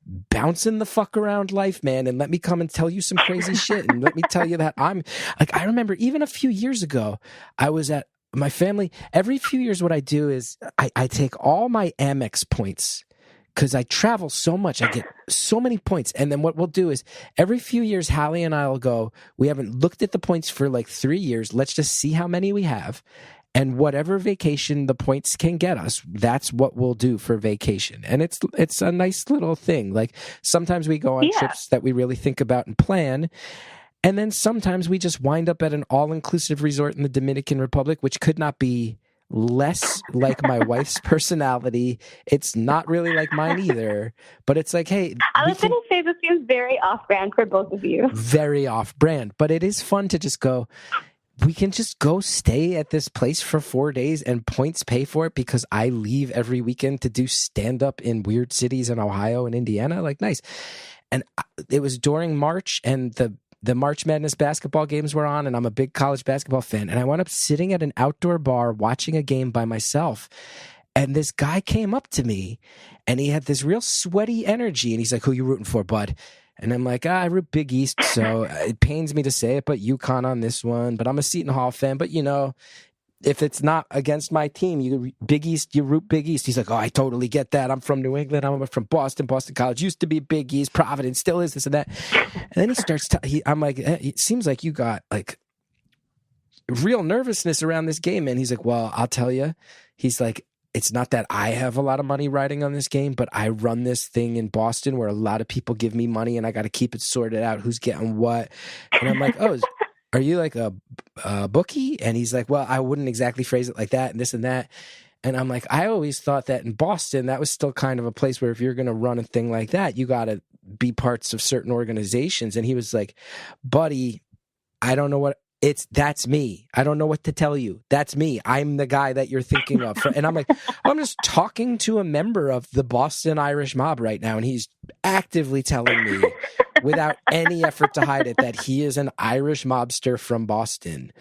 bouncing the fuck around life, man, and let me come and tell you some crazy shit and let me tell you that I'm like, I remember even a few years ago I was at my family. Every few years what I do is I take all my Amex points because I travel so much. I get so many points. And then what we'll do is every few years Hallie and I will go, we haven't looked at the points for like 3 years, let's just see how many we have. And whatever vacation the points can get us, that's what we'll do for vacation. And it's a nice little thing. Like sometimes we go on trips that we really think about and plan. And then sometimes we just wind up at an all-inclusive resort in the Dominican Republic, which could not be less like my wife's personality. It's not really like mine either. But it's like, hey. I was going to say this seems very off-brand for both of you. Very off-brand. But it is fun to just go, we can just go stay at this place for 4 days and points pay for it because I leave every weekend to do stand-up in weird cities in Ohio and Indiana. Like, nice. And it was during March and the March Madness basketball games were on and I'm a big college basketball fan. And I wound up sitting at an outdoor bar watching a game by myself. And this guy came up to me and he had this real sweaty energy. And he's like, who you rooting for, bud? And I'm like, I root Big East, so it pains me to say it, but UConn on this one. But I'm a Seton Hall fan. But, you know, if it's not against my team, you root Big East. He's like, oh, I totally get that. I'm from New England. I'm from Boston. Boston College used to be Big East. Providence still is this and that. And then he starts, I'm like, it seems like you got like real nervousness around this game. And he's like, well, I'll tell you. He's like, it's not that I have a lot of money riding on this game, but I run this thing in Boston where a lot of people give me money and I got to keep it sorted out. Who's getting what? And I'm like, oh, are you like a bookie? And he's like, well, I wouldn't exactly phrase it like that and this and that. And I'm like, I always thought that in Boston, that was still kind of a place where if you're going to run a thing like that, you got to be parts of certain organizations. And he was like, buddy, I don't know what. That's me. I don't know what to tell you. That's me. I'm the guy that you're thinking of. And I'm like, I'm just talking to a member of the Boston Irish mob right now. And he's actively telling me without any effort to hide it that he is an Irish mobster from Boston.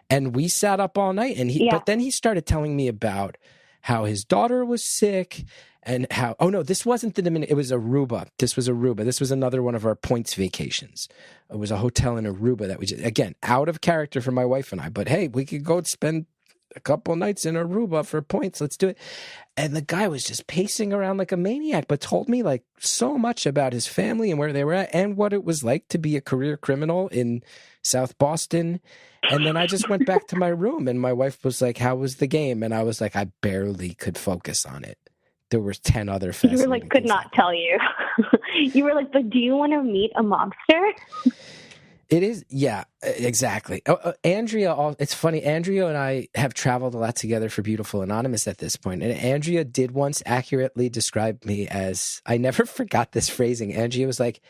And we sat up all night but then he started telling me about how his daughter was sick and how, oh no, this wasn't the Dominican, it was Aruba. This was Aruba. This was another one of our points vacations. It was a hotel in Aruba that we just, again, out of character for my wife and I, but hey, we could go spend a couple nights in Aruba for points. Let's do it. And the guy was just pacing around like a maniac, but told me like so much about his family and where they were at and what it was like to be a career criminal in South Boston. And then I just went back to my room and my wife was like, how was the game? And I was like, I barely could focus on it. There were 10 other fascinating You were like, could not tell you. You were like, but do you want to meet a mobster? It is, yeah, exactly. Andrea, it's funny, Andrea and I have traveled a lot together for Beautiful Anonymous at this point, and Andrea did once accurately describe me as, I never forgot this phrasing. Andrea was like,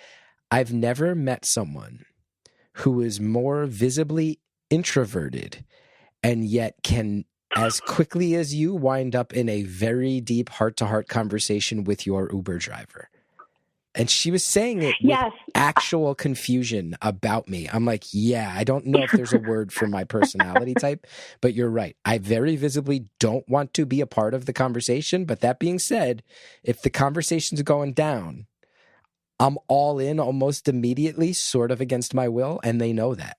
I've never met someone who is more visibly introverted and yet can, as quickly as you, wind up in a very deep heart-to-heart conversation with your Uber driver. And she was saying it with actual confusion about me. I'm like, yeah, I don't know if there's a word for my personality type, but you're right. I very visibly don't want to be a part of the conversation. But that being said, if the conversation's going down, I'm all in almost immediately, sort of against my will, and they know that.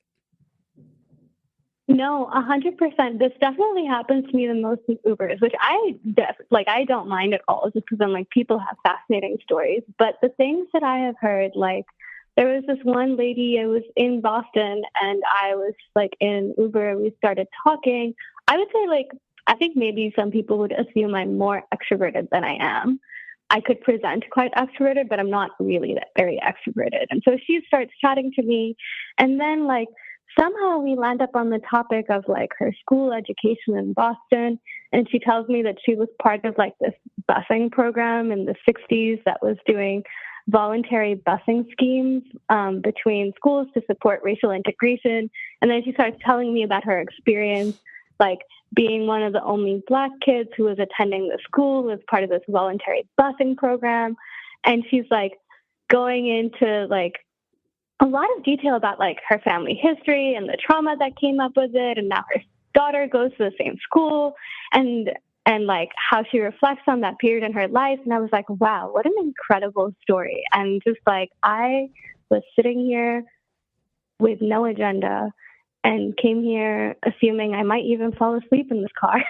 No, 100%. This definitely happens to me the most in Ubers, which I don't mind at all, just because I'm like, people have fascinating stories. But the things that I have heard, like, there was this one lady, I was in Boston, and I was like in Uber, and we started talking. I would say, like, I think maybe some people would assume I'm more extroverted than I am. I could present quite extroverted, but I'm not really that very extroverted. And so she starts chatting to me, and then like, somehow we land up on the topic of like her school education in Boston. And she tells me that she was part of like this busing program in the 60s that was doing voluntary busing schemes between schools to support racial integration. And then she starts telling me about her experience, like being one of the only Black kids who was attending the school as part of this voluntary busing program. And she's like going into like a lot of detail about like her family history and the trauma that came up with it. And now her daughter goes to the same school and like how she reflects on that period in her life. And I was like, wow, what an incredible story. And just like, I was sitting here with no agenda and came here assuming I might even fall asleep in this car.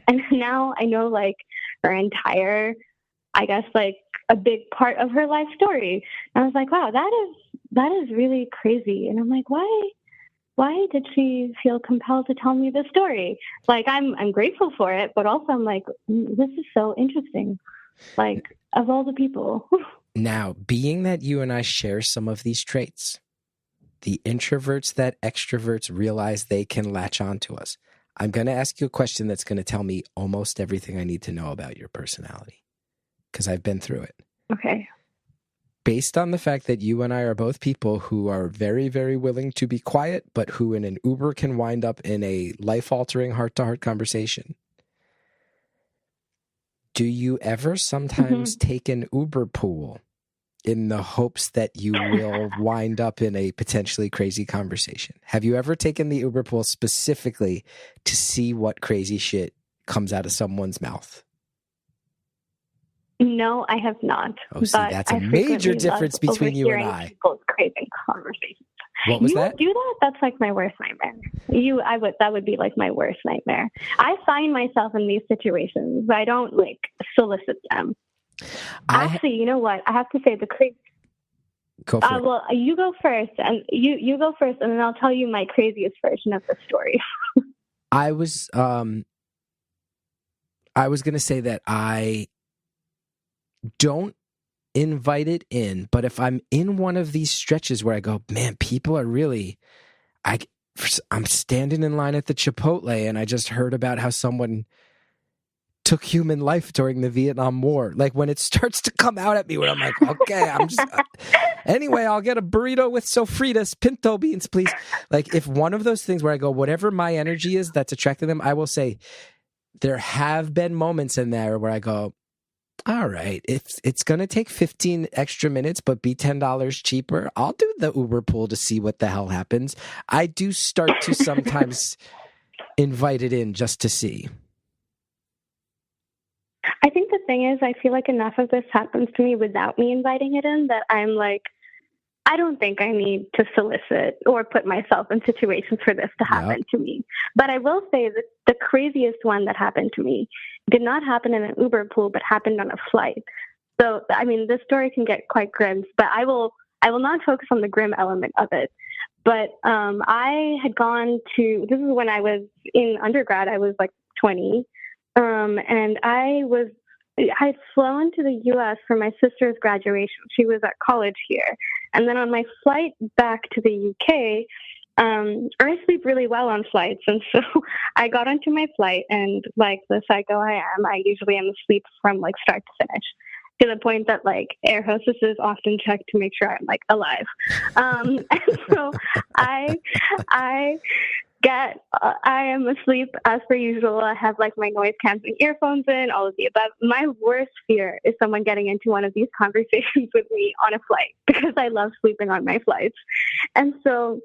And now I know like her entire, I guess, like a big part of her life story. And I was like, wow, that is really crazy. And I'm like, why did she feel compelled to tell me this story? Like, I'm grateful for it, but also I'm like, this is so interesting. Like, of all the people. Now, being that you and I share some of these traits, the introverts that extroverts realize they can latch on to us. I'm going to ask you a question that's going to tell me almost everything I need to know about your personality, because I've been through it. Okay. Based on the fact that you and I are both people who are very, very willing to be quiet, but who in an Uber can wind up in a life-altering heart-to-heart conversation, do you ever sometimes take an Uber pool in the hopes that you will wind up in a potentially crazy conversation? Have you ever taken the Uber pool specifically to see what crazy shit comes out of someone's mouth? No, I have not. Oh, see, that's a major difference between you and I. People's crazy conversations. What was that? You do that? That's like my worst nightmare. That would be like my worst nightmare. I find myself in these situations, but I don't like solicit them. Actually, you know what? I have to say the crazy. Go for it. Well, you go first, and you go first, and then I'll tell you my craziest version of the story. I was going to say that I don't invite it in, but if I'm in one of these stretches where I go, man, people are really, I'm standing in line at the Chipotle and I just heard about how someone took human life during the Vietnam War. Like when it starts to come out at me where I'm like, okay, I'm just, anyway, I'll get a burrito with sofritas, pinto beans, please. Like if one of those things where I go, whatever my energy is that's attracting them, I will say there have been moments in there where I go, all right, if it's going to take 15 extra minutes, but be $10 cheaper, I'll do the Uber pool to see what the hell happens. I do start to sometimes invite it in just to see. I think the thing is, I feel like enough of this happens to me without me inviting it in that I'm like, I don't think I need to solicit or put myself in situations for this to happen to me. But I will say that the craziest one that happened to me did not happen in an Uber pool, but happened on a flight. So, I mean, this story can get quite grim, but I will not focus on the grim element of it. But I had gone to, this is when I was in undergrad, I was like 20. And I had flown to the U.S. for my sister's graduation. She was at college here. And then on my flight back to the UK, I sleep really well on flights. And so I got onto my flight, and like the psycho I am, I usually am asleep from like start to finish, to the point that like air hostesses often check to make sure I'm like alive. And so I am asleep as per usual. I have like my noise canceling earphones in, all of the above. My worst fear is someone getting into one of these conversations with me on a flight, because I love sleeping on my flights. And so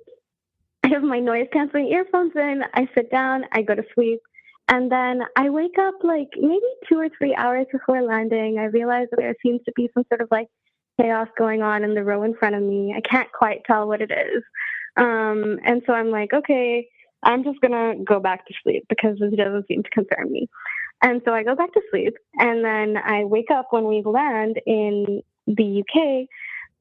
I have my noise canceling earphones in, I sit down, I go to sleep, and then I wake up like maybe 2 or 3 hours before landing. I realize that there seems to be some sort of like chaos going on in the row in front of me. I can't quite tell what it is. And so I'm like, okay, I'm just going to go back to sleep because this doesn't seem to concern me. And so I go back to sleep, and then I wake up when we land in the UK.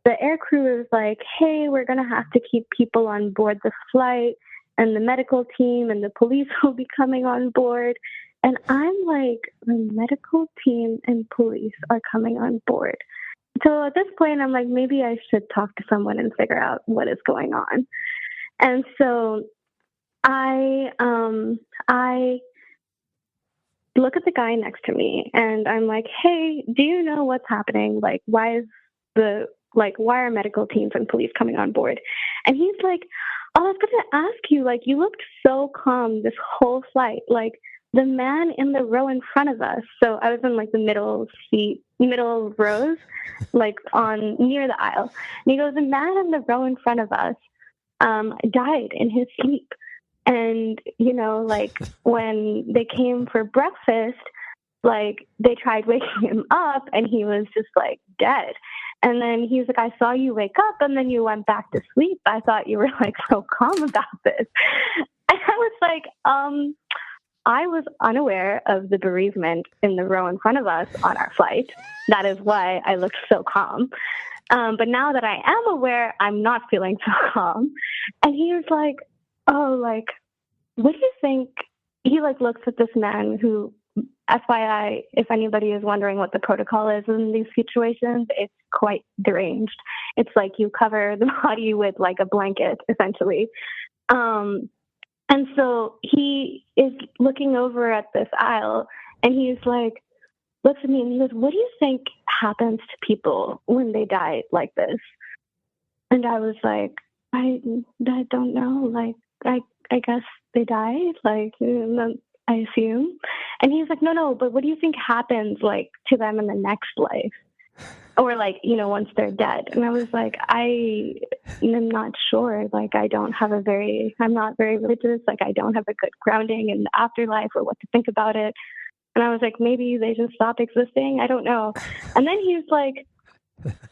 The air crew is like, hey, we're going to have to keep people on board the flight, and the medical team and the police will be coming on board. And I'm like, the medical team and police are coming on board. So at this point, I'm like, maybe I should talk to someone and figure out what is going on. And so I look at the guy next to me, and I'm like, hey, do you know what's happening? Like, why are medical teams and police coming on board? And he's like, oh, I was going to ask you, like, you looked so calm this whole flight. Like, the man in the row in front of us, so I was in like the middle rows, like near the aisle. And he goes, the man in the row in front of us died in his sleep. And, you know, like when they came for breakfast, like they tried waking him up and he was just like dead. And then he was like, I saw you wake up and then you went back to sleep. I thought you were like so calm about this. And I was like, I was unaware of the bereavement in the row in front of us on our flight. That is why I looked so calm. But now that I am aware, I'm not feeling so calm. And he was like, oh, like, what do you think? He like looks at this man who, FYI, if anybody is wondering what the protocol is in these situations, it's quite deranged. It's like you cover the body with like a blanket, essentially. And so he is looking over at this aisle, and he's like, looks at me and he goes, what do you think happens to people when they die like this? And I was like, I don't know. Like, I guess they die, like, I assume. And he's like, no, but what do you think happens like to them in the next life? Or like, you know, once they're dead. And I was like, I am not sure. Like, I'm not very religious. Like, I don't have a good grounding in the afterlife or what to think about it. And I was like, maybe they just stop existing. I don't know. And then he's like,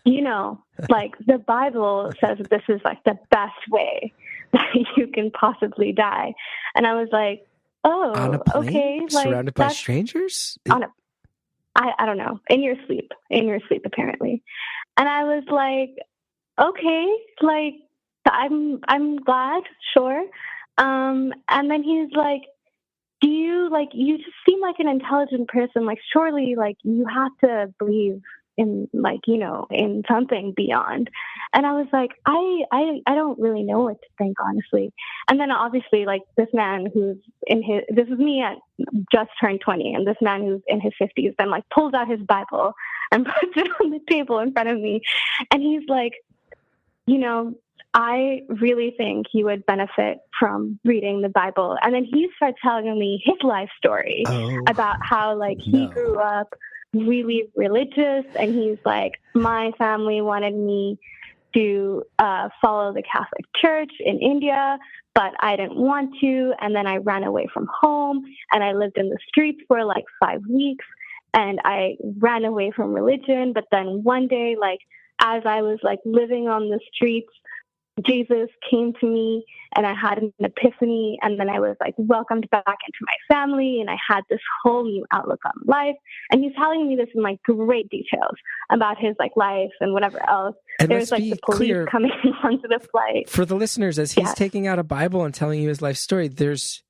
you know, like the Bible says that this is like the best way that you can possibly die. And I was like, oh, on a plane, okay. Like, surrounded by strangers? I don't know, in your sleep, apparently. And I was like, okay, like, I'm glad, sure. And then he's like, do you, like, you just seem like an intelligent person, like, surely, like, you have to believe in, like, you know, in something beyond. And I was like, I don't really know what to think, honestly. And then obviously, like, this man who's this is me at just turned 20, and this man who's in his 50s then like pulls out his Bible and puts it on the table in front of me. And he's like, you know, I really think you would benefit from reading the Bible. And then he starts telling me his life story about how, like, he grew up really religious, and he's like, my family wanted me to follow the Catholic Church in India, but I didn't want to, and then I ran away from home, and I lived in the streets for like 5 weeks, and I ran away from religion. But then one day, like, as I was like living on the streets, Jesus came to me, and I had an epiphany, and then I was like welcomed back into my family, and I had this whole new outlook on life. And he's telling me this in like great details about his like life and whatever else. And there's like the police coming onto the flight. For the listeners, as he's taking out a Bible and telling you his life story, there's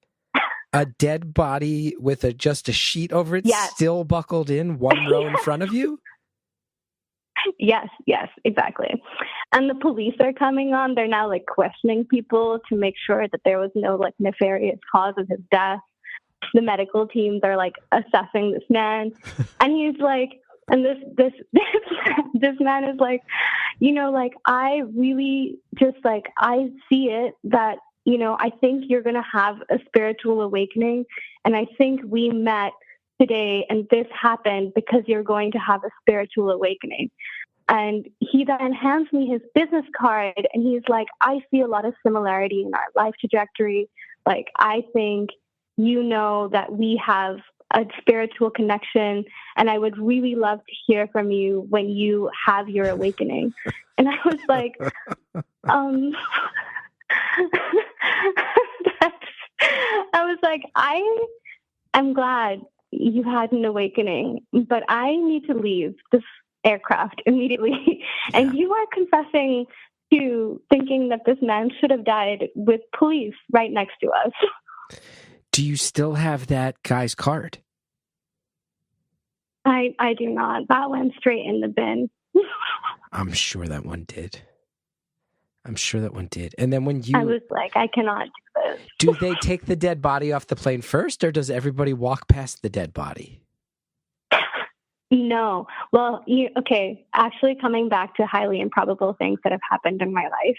a dead body with just a sheet over it, still buckled in, one row in front of you. Yes, yes, exactly. And the police are coming on. They're now like questioning people to make sure that there was no like nefarious cause of his death. The medical teams are like assessing this man, and he's like, and this man is like, like I really just like I see it that I think you're gonna have a spiritual awakening, and I think we met today, and this happened because you're going to have a spiritual awakening. And he then hands me his business card, and he's like, I see a lot of similarity in our life trajectory. Like, I think that we have a spiritual connection, and I would really love to hear from you when you have your awakening. And I was like, I am glad you had an awakening, but I need to leave this aircraft immediately. And you are confessing to thinking that this man should have died with police right next to us. Do you still have that guy's card? I do not. That went straight in the bin. I'm sure that one did. And then when I was like, I cannot do this. Do they take the dead body off the plane first, or does everybody walk past the dead body? No. Well, okay, actually coming back to highly improbable things that have happened in my life,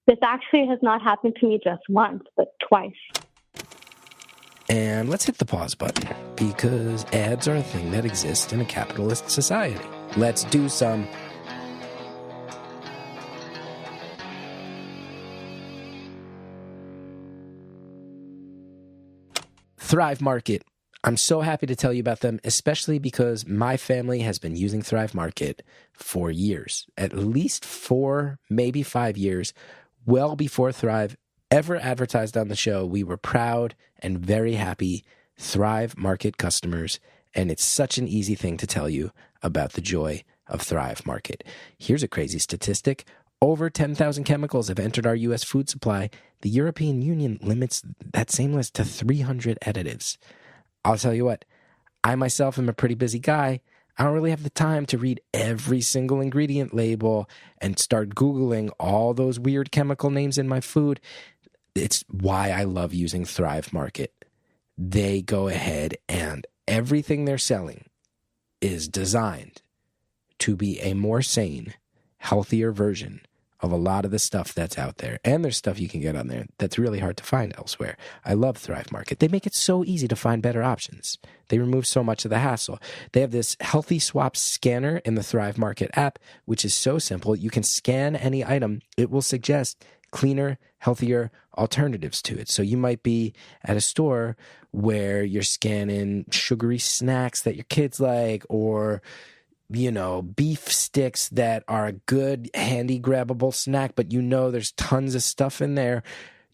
this actually has not happened to me just once, but twice. And let's hit the pause button, because ads are a thing that exists in a capitalist society. Let's do some. Thrive Market. I'm so happy to tell you about them, especially because my family has been using Thrive Market for years, at least 4, maybe 5 years, well before Thrive ever advertised on the show. We were proud and very happy Thrive Market customers, and it's such an easy thing to tell you about the joy of Thrive Market. Here's a crazy statistic. Over 10,000 chemicals have entered our U.S. food supply. The European Union limits that same list to 300 additives. I'll tell you what, I myself am a pretty busy guy. I don't really have the time to read every single ingredient label and start Googling all those weird chemical names in my food. It's why I love using Thrive Market. They go ahead and everything they're selling is designed to be a more sane, healthier version of a lot of the stuff that's out there. And there's stuff you can get on there that's really hard to find elsewhere. I love Thrive Market. They make it so easy to find better options. They remove so much of the hassle. They have this Healthy Swap scanner in the Thrive Market app, which is so simple. You can scan any item. It will suggest cleaner, healthier alternatives to it. So you might be at a store where you're scanning sugary snacks that your kids like, or beef sticks that are a good, handy, grabbable snack, but there's tons of stuff in there.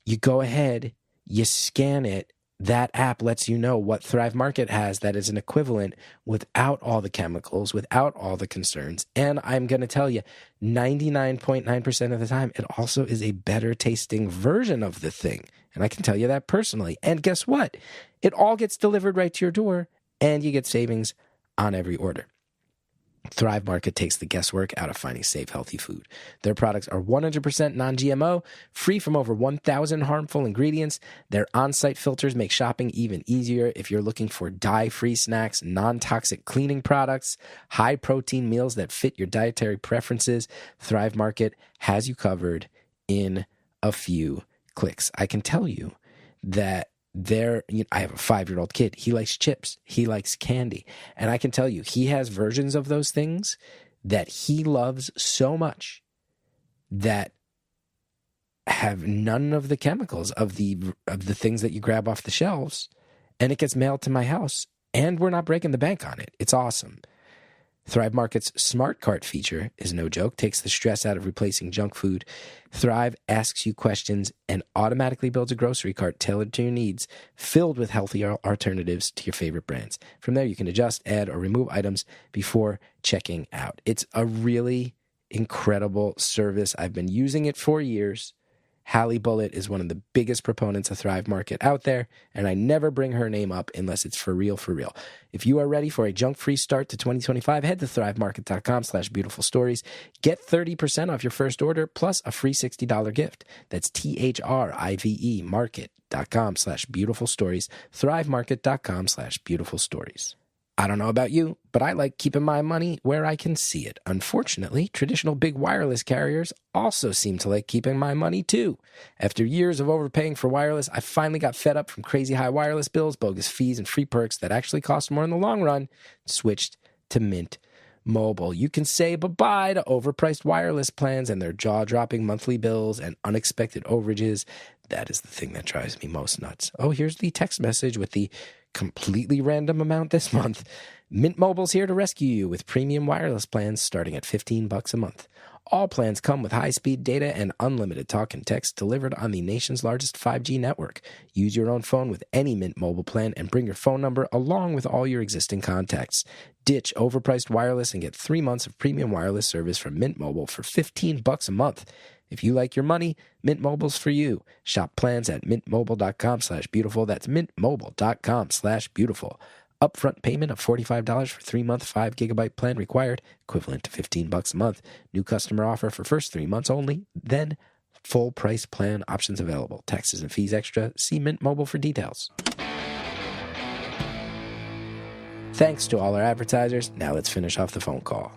You go ahead, you scan it. That app lets you know what Thrive Market has that is an equivalent without all the chemicals, without all the concerns. And I'm going to tell you, 99.9% of the time, it also is a better tasting version of the thing. And I can tell you that personally. And guess what? It all gets delivered right to your door, and you get savings on every order. Thrive Market takes the guesswork out of finding safe, healthy food. Their products are 100% non-GMO, free from over 1,000 harmful ingredients. Their on-site filters make shopping even easier if you're looking for dye-free snacks, non-toxic cleaning products, high-protein meals that fit your dietary preferences. Thrive Market has you covered in a few clicks. I can tell you that I have a 5-year-old kid. He likes chips. He likes candy. And I can tell you, he has versions of those things that he loves so much that have none of the chemicals of the things that you grab off the shelves, and it gets mailed to my house, and we're not breaking the bank on it. It's awesome. Thrive Market's Smart Cart feature is no joke, takes the stress out of replacing junk food. Thrive asks you questions and automatically builds a grocery cart tailored to your needs, filled with healthier alternatives to your favorite brands. From there, you can adjust, add, or remove items before checking out. It's a really incredible service. I've been using it for years, Hallie Bullitt is one of the biggest proponents of Thrive Market out there, and I never bring her name up unless it's for real, for real. If you are ready for a junk-free start to 2025, head to thrivemarket.com/beautiful stories. Get 30% off your first order plus a free $60 gift. That's THRIVE market.com/beautiful stories, thrivemarket.com/beautiful stories. I don't know about you, but I like keeping my money where I can see it. Unfortunately, traditional big wireless carriers also seem to like keeping my money too. After years of overpaying for wireless, I finally got fed up from crazy high wireless bills, bogus fees, and free perks that actually cost more in the long run, switched to Mint Mobile. You can say bye-bye to overpriced wireless plans and their jaw-dropping monthly bills and unexpected overages. That is the thing that drives me most nuts. Oh, here's the text message with the completely random amount this month. Mint Mobile's here to rescue you with premium wireless plans starting at $15 a month. All plans come with high-speed data and unlimited talk and text delivered on the nation's largest 5G network. Use your own phone with any Mint Mobile plan and bring your phone number along with all your existing contacts. Ditch overpriced wireless and get 3 months of premium wireless service from Mint Mobile for $15 a month. If you like your money, Mint Mobile's for you. Shop plans at mintmobile.com/beautiful. That's mintmobile.com/beautiful. Upfront payment of $45 for 3-month 5 GB plan required, equivalent to $15 a month. New customer offer for first 3 months only, then full price plan options available. Taxes and fees extra. See Mint Mobile for details. Thanks to all our advertisers. Now let's finish off the phone call.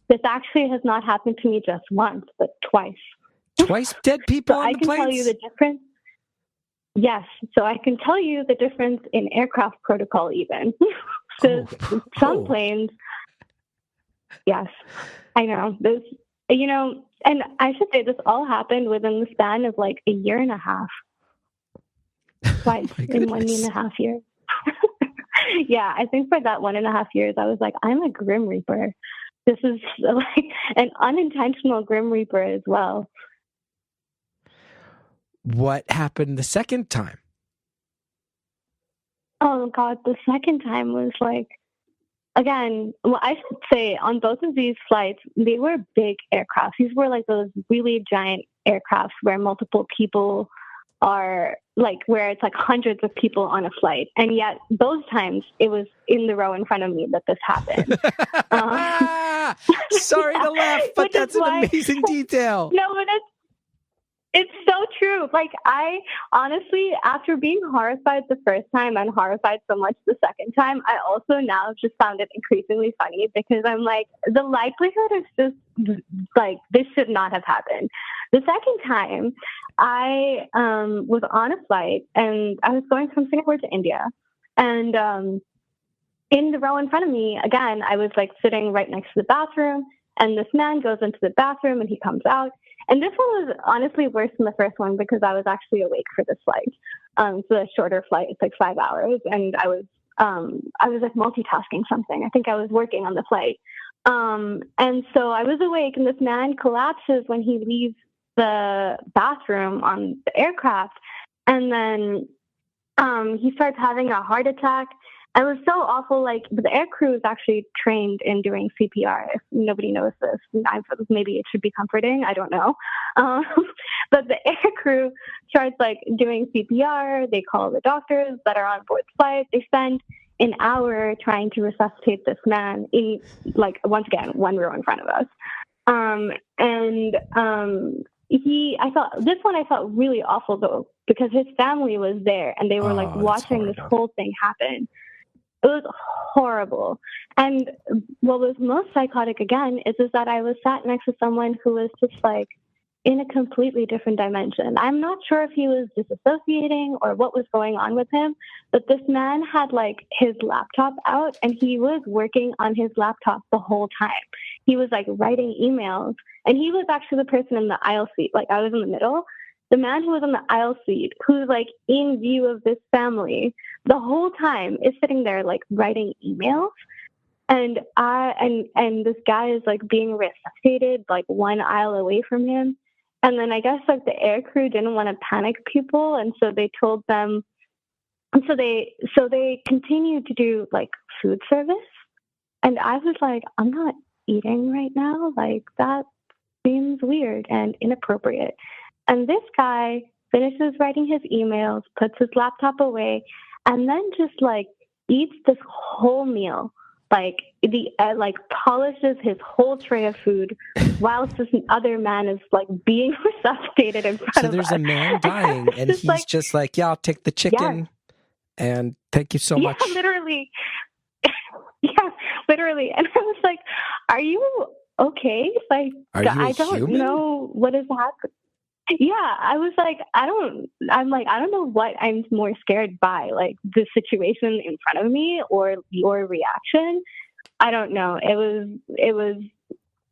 This actually has not happened to me just once, but twice. Twice dead people So on I the can planes? tell you the difference. Yes, so I can tell you the difference in aircraft protocol even. So some planes, yes, I know. This, and I should say this all happened within the span of like a year and a half. Twice in 1.5 years. Yeah, I think for that 1.5 years, I was like, I'm a Grim Reaper. This is like an unintentional Grim Reaper as well. What happened the second time? Oh, God, the second time was like, again, well, I should say on both of these flights, they were big aircraft. These were like those really giant aircrafts where multiple people are like, where it's like hundreds of people on a flight. And yet both times it was in the row in front of me that this happened. Sorry to laugh, but that's an amazing detail. No, but it's so true. Like, I honestly, after being horrified the first time and horrified so much the second time, I also now just found it increasingly funny because I'm like, the likelihood is just like, this should not have happened. The second time, I was on a flight and I was going from Singapore to India. And in the row in front of me, again, I was like sitting right next to the bathroom. And this man goes into the bathroom and he comes out. And this one was honestly worse than the first one because I was actually awake for this flight. It's a shorter flight. It's like 5 hours. And I was like multitasking something. I think I was working on the flight. And so I was awake and this man collapses when he leaves the bathroom on the aircraft. And then he starts having a heart attack. It was so awful. Like, the air crew is actually trained in doing CPR. If nobody knows this, maybe it should be comforting. I don't know. But the air crew starts like doing CPR. They call the doctors that are on board the flight. They spend an hour trying to resuscitate this man in, like, once again, one row in front of us. I felt really awful though, because his family was there and they were like watching this whole thing happen. It was horrible. And what was most psychotic again is that I was sat next to someone who was just like in a completely different dimension. I'm not sure if he was disassociating or what was going on with him, but this man had like his laptop out and he was working on his laptop the whole time. He was like writing emails and he was actually the person in the aisle seat. Like, I was in the middle. The man who was in the aisle seat, who's like in view of this family the whole time, is sitting there like writing emails. And this guy is like being resuscitated like one aisle away from him. And then I guess like the air crew didn't want to panic people, and so they told them, and so they continued to do like food service. And I was like, I'm not eating right now? Like, that seems weird and inappropriate. And this guy finishes writing his emails, puts his laptop away, and then just like eats this whole meal. Like like polishes his whole tray of food, whilst this other man is like being resuscitated in front of us. So there's a man dying, and he's just like, "Yeah, I'll take the chicken, and thank you so much." Yeah, literally. Yeah, literally. And I was like, "Are you okay?" Like, Are you I don't human? know what is happening. Yeah, I was like, I don't know what I'm more scared by, like the situation in front of me or your reaction. I don't know. It was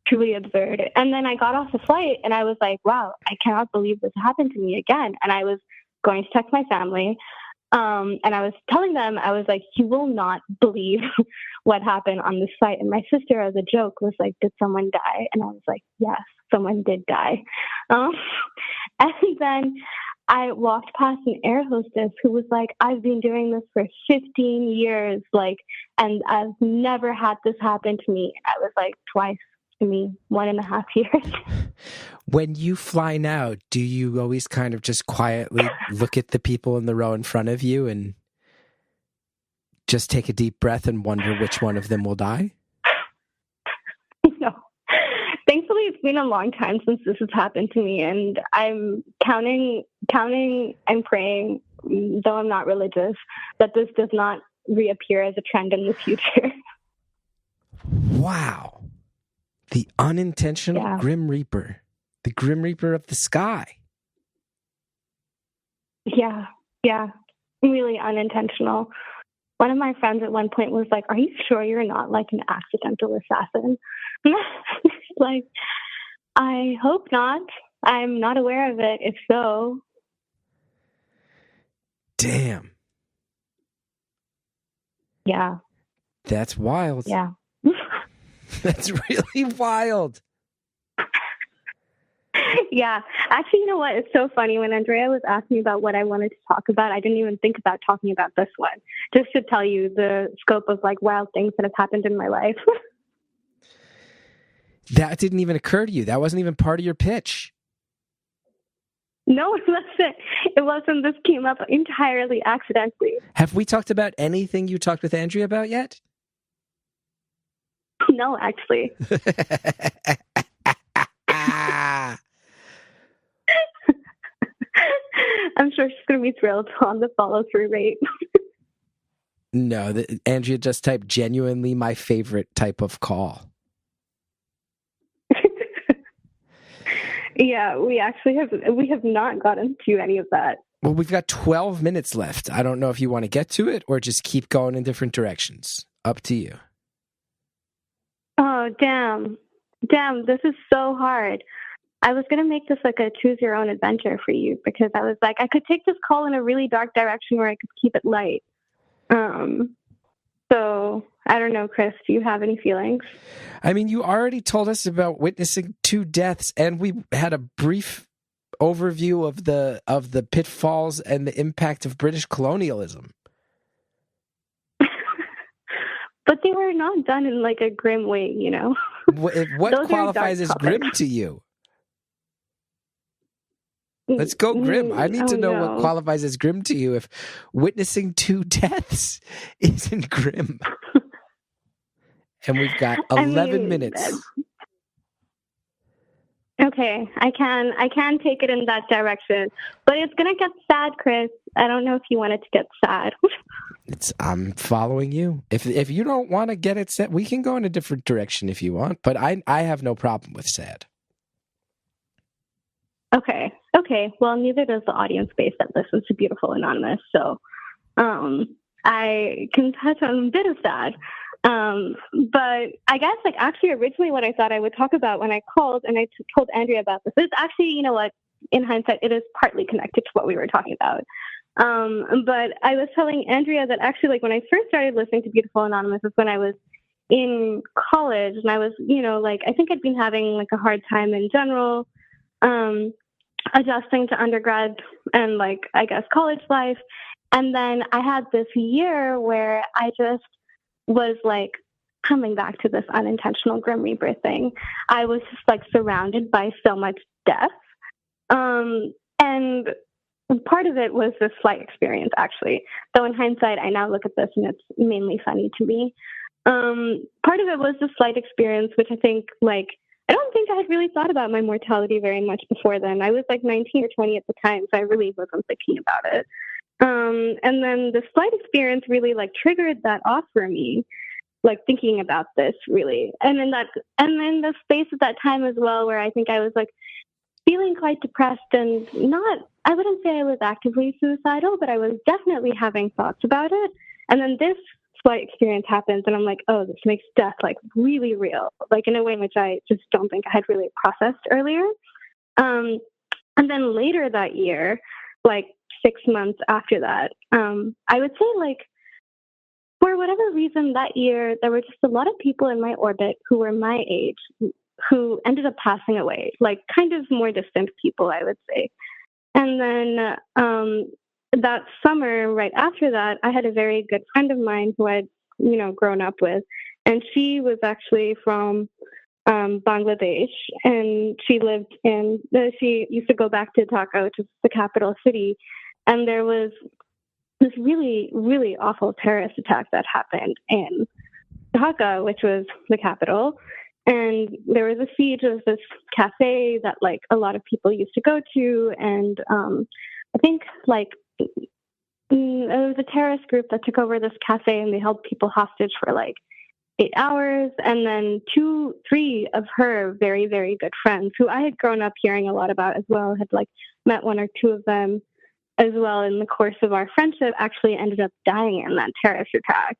truly absurd. And then I got off the flight and I was like, wow, I cannot believe this happened to me again. And I was going to text my family. And I was telling them, I was like, you will not believe what happened on this flight. And my sister, as a joke, was like, did someone die? And I was like, yes, someone did die. And then I walked past an air hostess who was like, I've been doing this for 15 years, like, and I've never had this happen to me. I was like, twice to me, 1.5 years. When you fly now, do you always kind of just quietly look at the people in the row in front of you and just take a deep breath and wonder which one of them will die? No. Thankfully, it's been a long time since this has happened to me, and I'm counting and praying, though I'm not religious, that this does not reappear as a trend in the future. Wow. The unintentional Grim Reaper. The Grim Reaper of the sky. Yeah. Really unintentional. One of my friends at one point was like, are you sure you're not like an accidental assassin? Like, I hope not. I'm not aware of it. If so. Damn. Yeah. That's wild. Yeah. That's really wild. Yeah. Actually, you know what? It's so funny. When Andrea was asking me about what I wanted to talk about, I didn't even think about talking about this one, just to tell you the scope of like wild things that have happened in my life. That didn't even occur to you. That wasn't even part of your pitch. No, it wasn't. It wasn't. This came up entirely accidentally. Have we talked about anything you talked with Andrea about yet? No, actually. I'm sure she's going to be thrilled on the follow-through rate. No, Andrea just typed genuinely my favorite type of call. Yeah, we have not gotten to any of that. Well, we've got 12 minutes left. I don't know if you want to get to it or just keep going in different directions. Up to you. Oh, damn, this is so hard. I was going to make this like a choose your own adventure for you, because I was like, I could take this call in a really dark direction where I could keep it light. So I don't know, Chris, do you have any feelings? I mean, you already told us about witnessing 2 deaths, and we had a brief overview of the pitfalls and the impact of British colonialism. But they were not done in like a grim way, you know? What qualifies as grim to you? Let's go grim. I need to know what qualifies as grim to you if witnessing 2 deaths isn't grim. And we've got 11 minutes. Okay, I can take it in that direction. But it's going to get sad, Chris. I don't know if you want it to get sad. I'm following you. If you don't want to get it sad, we can go in a different direction if you want, but I have no problem with sad. Okay. Well, neither does the audience base that listens to Beautiful Anonymous. So I can touch on a bit of sad. But I guess like actually originally what I thought I would talk about when I called and I told Andrea about this is actually, you know what, in hindsight, it is partly connected to what we were talking about. But I was telling Andrea that actually like when I first started listening to Beautiful Anonymous was when I was in college, and I was, you know, like I think I'd been having like a hard time in general, adjusting to undergrad and like, I guess, college life. And then I had this year where I just was like coming back to this unintentional grim rebirth thing, I was just like surrounded by so much death. And part of it was this flight experience, actually. Though in hindsight, I now look at this and it's mainly funny to me. Part of it was this flight experience, which I think, like, I don't think I had really thought about my mortality very much before then. I was like 19 or 20 at the time, so I really wasn't thinking about it. And then this flight experience really like triggered that off for me, like thinking about this really. And then the space at that time as well, where I think I was like feeling quite depressed and I wouldn't say I was actively suicidal, but I was definitely having thoughts about it. And then this flight experience happens and I'm like, oh, this makes death like really real, like in a way in which I just don't think I had really processed earlier. And then later that year, like 6 months after that, I would say like for whatever reason that year, there were just a lot of people in my orbit who were my age who ended up passing away, like kind of more distant people, I would say. And then that summer, right after that, I had a very good friend of mine who I'd, grown up with. And she was actually from Bangladesh. And she used to go back to Dhaka, which is the capital city. And there was this really, really awful terrorist attack that happened in Dhaka, which was the capital. And there was a siege of this cafe that like a lot of people used to go to. And I think like it was a terrorist group that took over this cafe and they held people hostage for like 8 hours. And then 3 of her very, very good friends who I had grown up hearing a lot about as well, had like met 1 or 2 of them as well in the course of our friendship, actually ended up dying in that terrorist attack.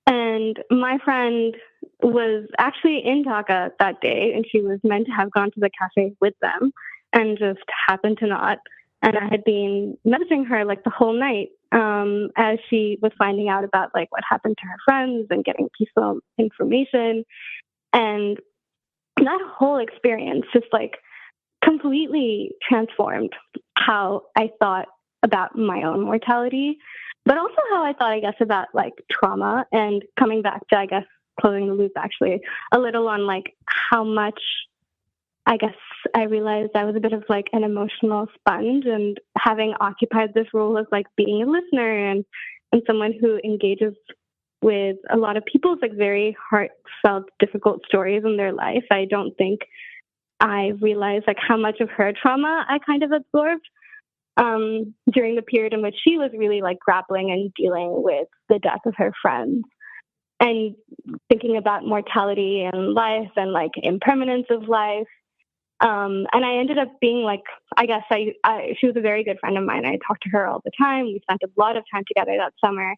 And my friend was actually in Dhaka that day, and she was meant to have gone to the cafe with them and just happened to not. And I had been messaging her like the whole night as she was finding out about like what happened to her friends and getting piecemeal information. And that whole experience just like completely transformed how I thought about my own mortality, but also how I thought, I guess, about like trauma, and coming back to, I guess, closing the loop actually a little on like how much I guess I realized I was a bit of like an emotional sponge, and having occupied this role of like being a listener and someone who engages with a lot of people's like very heartfelt, difficult stories in their life, I don't think I realized like how much of her trauma I kind of absorbed during the period in which she was really like grappling and dealing with the death of her friends and thinking about mortality and life and like impermanence of life. And I ended up being like, I guess she was a very good friend of mine. I talked to her all the time. We spent a lot of time together that summer.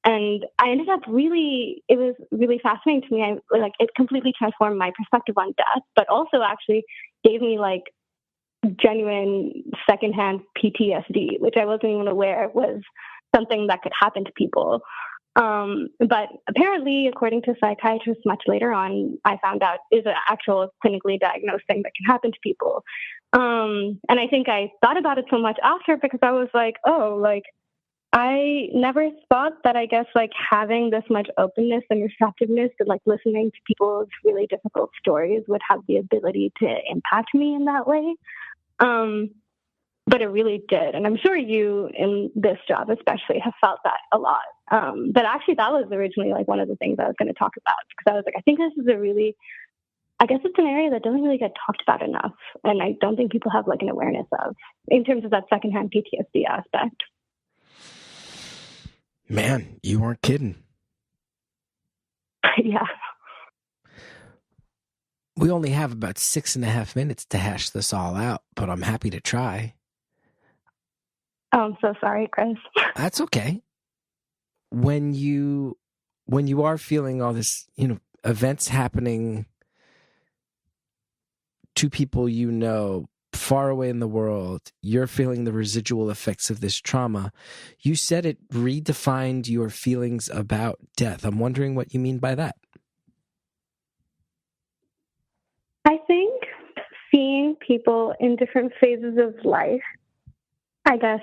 And I ended up it was really fascinating to me. It completely transformed my perspective on death, but also actually gave me like genuine secondhand PTSD, which I wasn't even aware was something that could happen to people. But apparently, according to psychiatrists much later on, I found out is an actual clinically diagnosed thing that can happen to people. And I think I thought about it so much after because I was like, oh, like, I never thought that, I guess, like having this much openness and receptiveness to like listening to people's really difficult stories would have the ability to impact me in that way. But it really did. And I'm sure you in this job especially have felt that a lot. But actually that was originally like one of the things I was going to talk about, because I was like, I think this is I guess it's an area that doesn't really get talked about enough. And I don't think people have like an awareness of in terms of that secondhand PTSD aspect. Man, you weren't kidding. Yeah. We only have about 6.5 minutes to hash this all out, but I'm happy to try. Oh, I'm so sorry, Chris. That's okay. When you are feeling all this, events happening to people far away in the world, you're feeling the residual effects of this trauma. You said it redefined your feelings about death. I'm wondering what you mean by that. I think seeing people in different phases of life, I guess,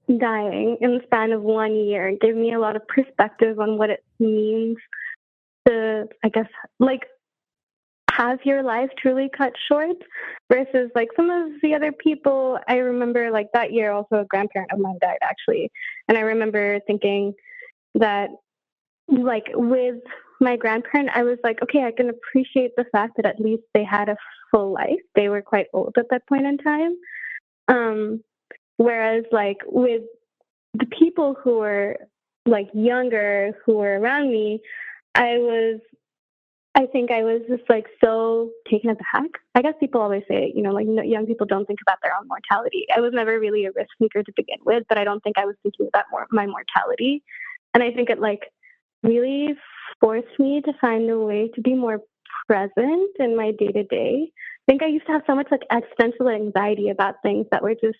dying in the span of 1 year gave me a lot of perspective on what it means to, I guess, like, have your life truly cut short versus like some of the other people. I remember like that year also a grandparent of mine died actually. And I remember thinking that like with my grandparent, I was like, okay, I can appreciate the fact that at least they had a full life. They were quite old at that point in time. Whereas like with the people who were like younger, who were around me, I think I was just like so taken aback. I guess people always say, you know, like young people don't think about their own mortality. I was never really a risk taker to begin with, but I don't think I was thinking about my mortality. And I think it like really forced me to find a way to be more present in my day to day. I think I used to have so much like existential anxiety about things that were just,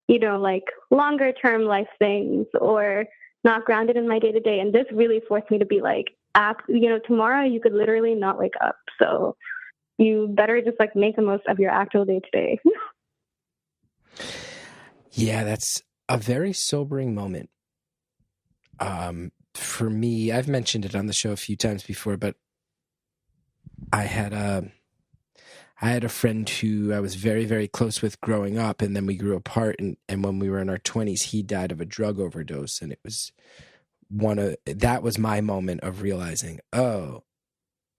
you know, like longer term life things or not grounded in my day to day. And this really forced me to be like, you know, tomorrow you could literally not wake up. So you better just like make the most of your actual day to day. Yeah, that's a very sobering moment. For me, I've mentioned it on the show a few times before, but I had a friend who I was very, very close with growing up, and then we grew apart. And when we were in our 20s, he died of a drug overdose, and it was that was my moment of realizing, oh,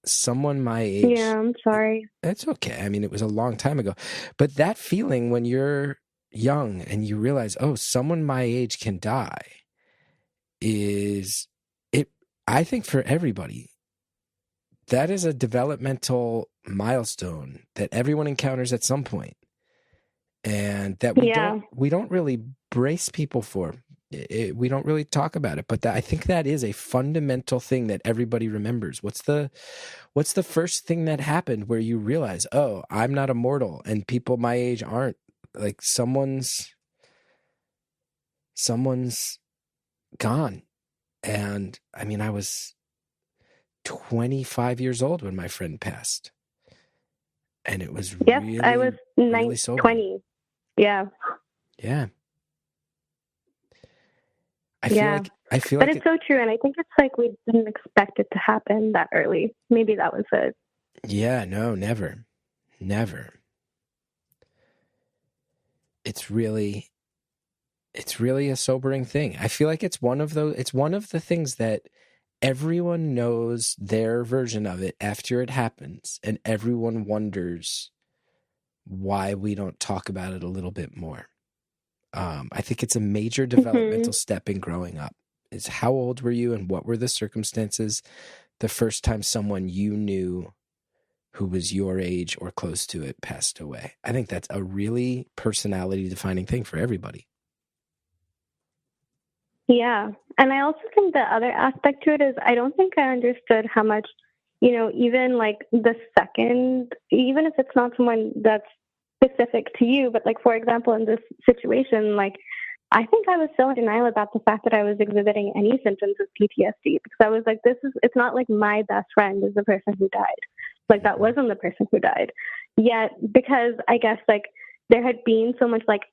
someone my age. Yeah, I'm sorry. That's okay. I mean, it was a long time ago, but that feeling when you're young and you realize, oh, someone my age can die is it. I think for everybody, that is a developmental milestone that everyone encounters at some point, and that we don't really brace people for. We don't really talk about it, but I think that is a fundamental thing that everybody remembers. What's the first thing that happened where you realize, oh, I'm not immortal and people my age aren't? Like someone's gone. And I mean, I was 25 years old when my friend passed. And it was really, I was really sobering. 20. Yeah. Yeah. I feel but like it's so true, and I think it's like we didn't expect it to happen that early. Maybe that was it. Yeah, no, never. It's really a sobering thing. I feel like it's one of the things that everyone knows their version of it after it happens, and everyone wonders why we don't talk about it a little bit more. I think it's a major developmental step in growing up. Is how old were you and what were the circumstances the first time someone you knew who was your age or close to it passed away? I think that's a really personality defining thing for everybody. Yeah. And I also think the other aspect to it is I don't think I understood how much, you know, even like the second, even if it's not someone that's specific to you, but like, for example, in this situation, like, I think I was so in denial about the fact that I was exhibiting any symptoms of PTSD because I was like, it's not like my best friend is the person who died. Like that wasn't the person who died. Yet, because I guess like there had been so much like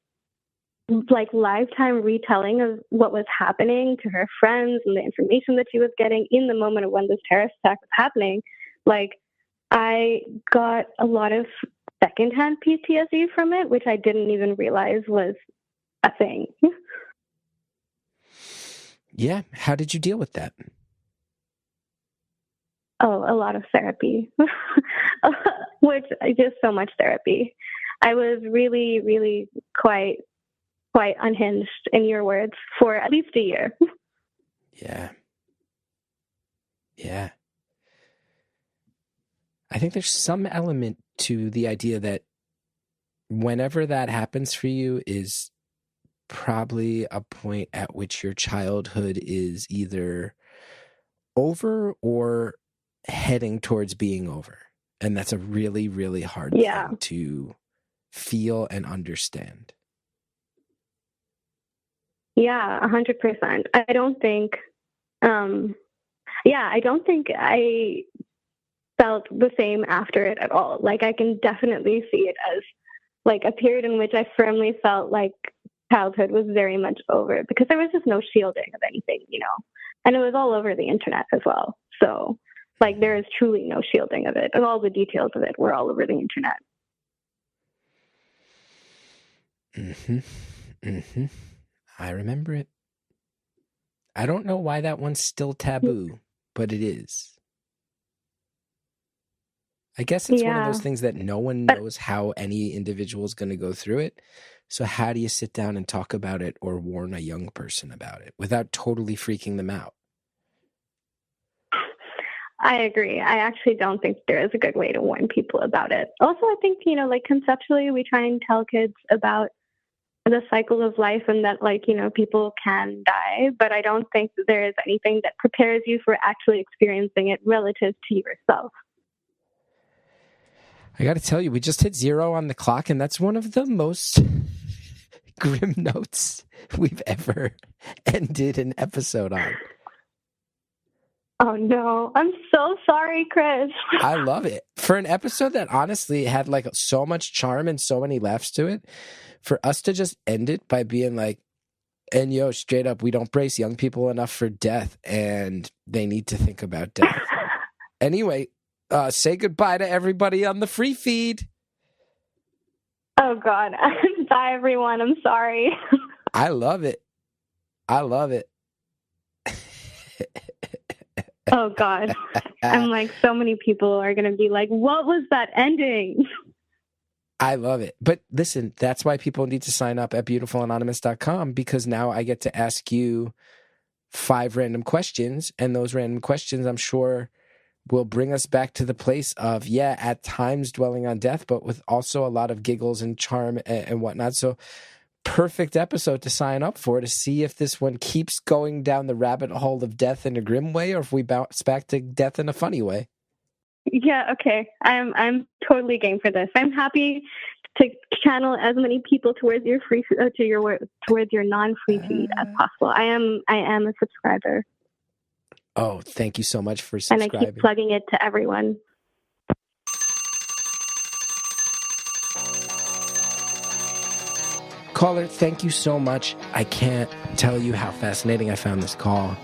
lifetime retelling of what was happening to her friends and the information that she was getting in the moment of when this terrorist attack was happening, like I got a lot of secondhand PTSD from it, which I didn't even realize was a thing. Yeah. How did you deal with that? Oh, a lot of therapy, which just so much therapy. I was really, really quite unhinged, in your words, for at least a year. Yeah. Yeah. I think there's some element to the idea that whenever that happens for you is probably a point at which your childhood is either over or heading towards being over. And that's a really, really hard thing to feel and understand. Yeah, 100%. I don't think I felt the same after it at all. Like I can definitely see it as like a period in which I firmly felt like childhood was very much over because there was just no shielding of anything, and it was all over the internet as well. So, like, there is truly no shielding of it, and all the details of it were all over the internet. I remember it. I don't know why that one's still taboo, but it is. I guess it's one of those things that no one knows how any individual is going to go through it. So how do you sit down and talk about it or warn a young person about it without totally freaking them out? I agree. I actually don't think there is a good way to warn people about it. Also, I think, conceptually, we try and tell kids about the cycle of life and that, people can die. But I don't think that there is anything that prepares you for actually experiencing it relative to yourself. I got to tell you, we just hit 0 on the clock, and that's one of the most grim notes we've ever ended an episode on. Oh, no. I'm so sorry, Chris. I love it. For an episode that honestly had so much charm and so many laughs to it, for us to just end it by being like, and straight up, we don't brace young people enough for death, and they need to think about death. Anyway, say goodbye to everybody on the free feed. Oh, God. Bye, everyone. I'm sorry. I love it. Oh, God. I'm like, so many people are going to be like, what was that ending? I love it. But listen, that's why people need to sign up at beautifulanonymous.com, because now I get to ask you 5 random questions, and those random questions, I'm sure, will bring us back to the place of, at times dwelling on death, but with also a lot of giggles and charm and whatnot. So perfect episode to sign up for, to see if this one keeps going down the rabbit hole of death in a grim way, or if we bounce back to death in a funny way. Yeah, okay. I'm totally game for this. I'm happy to channel as many people towards your towards your non-free feed as possible. I am a subscriber. Oh, thank you so much for subscribing. And I keep plugging it to everyone. Caller, thank you so much. I can't tell you how fascinating I found this call.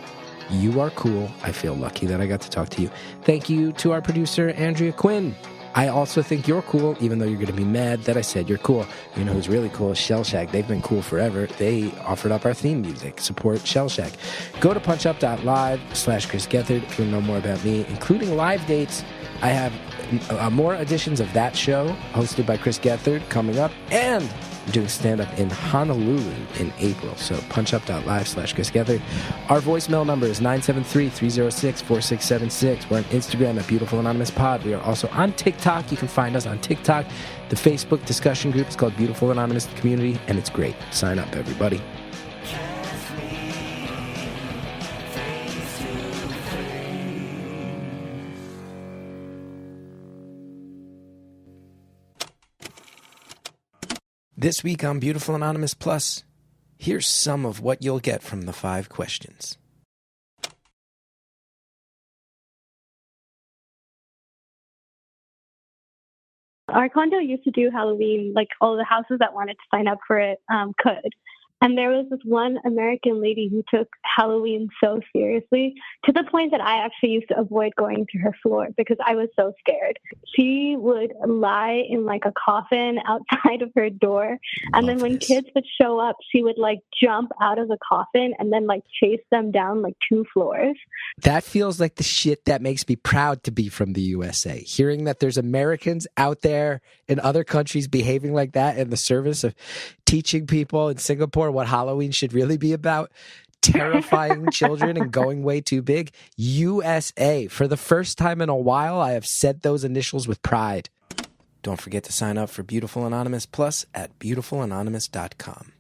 You are cool. I feel lucky that I got to talk to you. Thank you to our producer, Andrea Quinn. I also think you're cool, even though you're going to be mad that I said you're cool. You know who's really cool is Shellshag. They've been cool forever. They offered up our theme music. Support Shellshag. Go to punchup.live/Chris Gethard if you want to know more about me, including live dates. I have more editions of that show hosted by Chris Gethard coming up, and I'm doing stand-up in Honolulu in April. So punchup.live/Chris Gethard. Our voicemail number is 973-306-4676. We're on Instagram at Beautiful Anonymous Pod. We are also on TikTok. You can find us on TikTok. The Facebook discussion group is called Beautiful Anonymous Community, and it's great. Sign up, everybody. This week on Beautiful Anonymous Plus, here's some of what you'll get from the 5 questions. Our condo used to do Halloween, like all the houses that wanted to sign up for it could. And there was this one American lady who took Halloween so seriously, to the point that I actually used to avoid going to her floor because I was so scared. She would lie in like a coffin outside of her door. And then when kids would show up, she would like jump out of the coffin and then like chase them down like 2 floors. That feels like the shit that makes me proud to be from the USA. Hearing that there's Americans out there in other countries behaving like that in the service of teaching people in Singapore what Halloween should really be about, terrifying children and going way too big. USA. For the first time in a while, I have said those initials with pride. Don't forget to sign up for Beautiful Anonymous Plus at beautifulanonymous.com.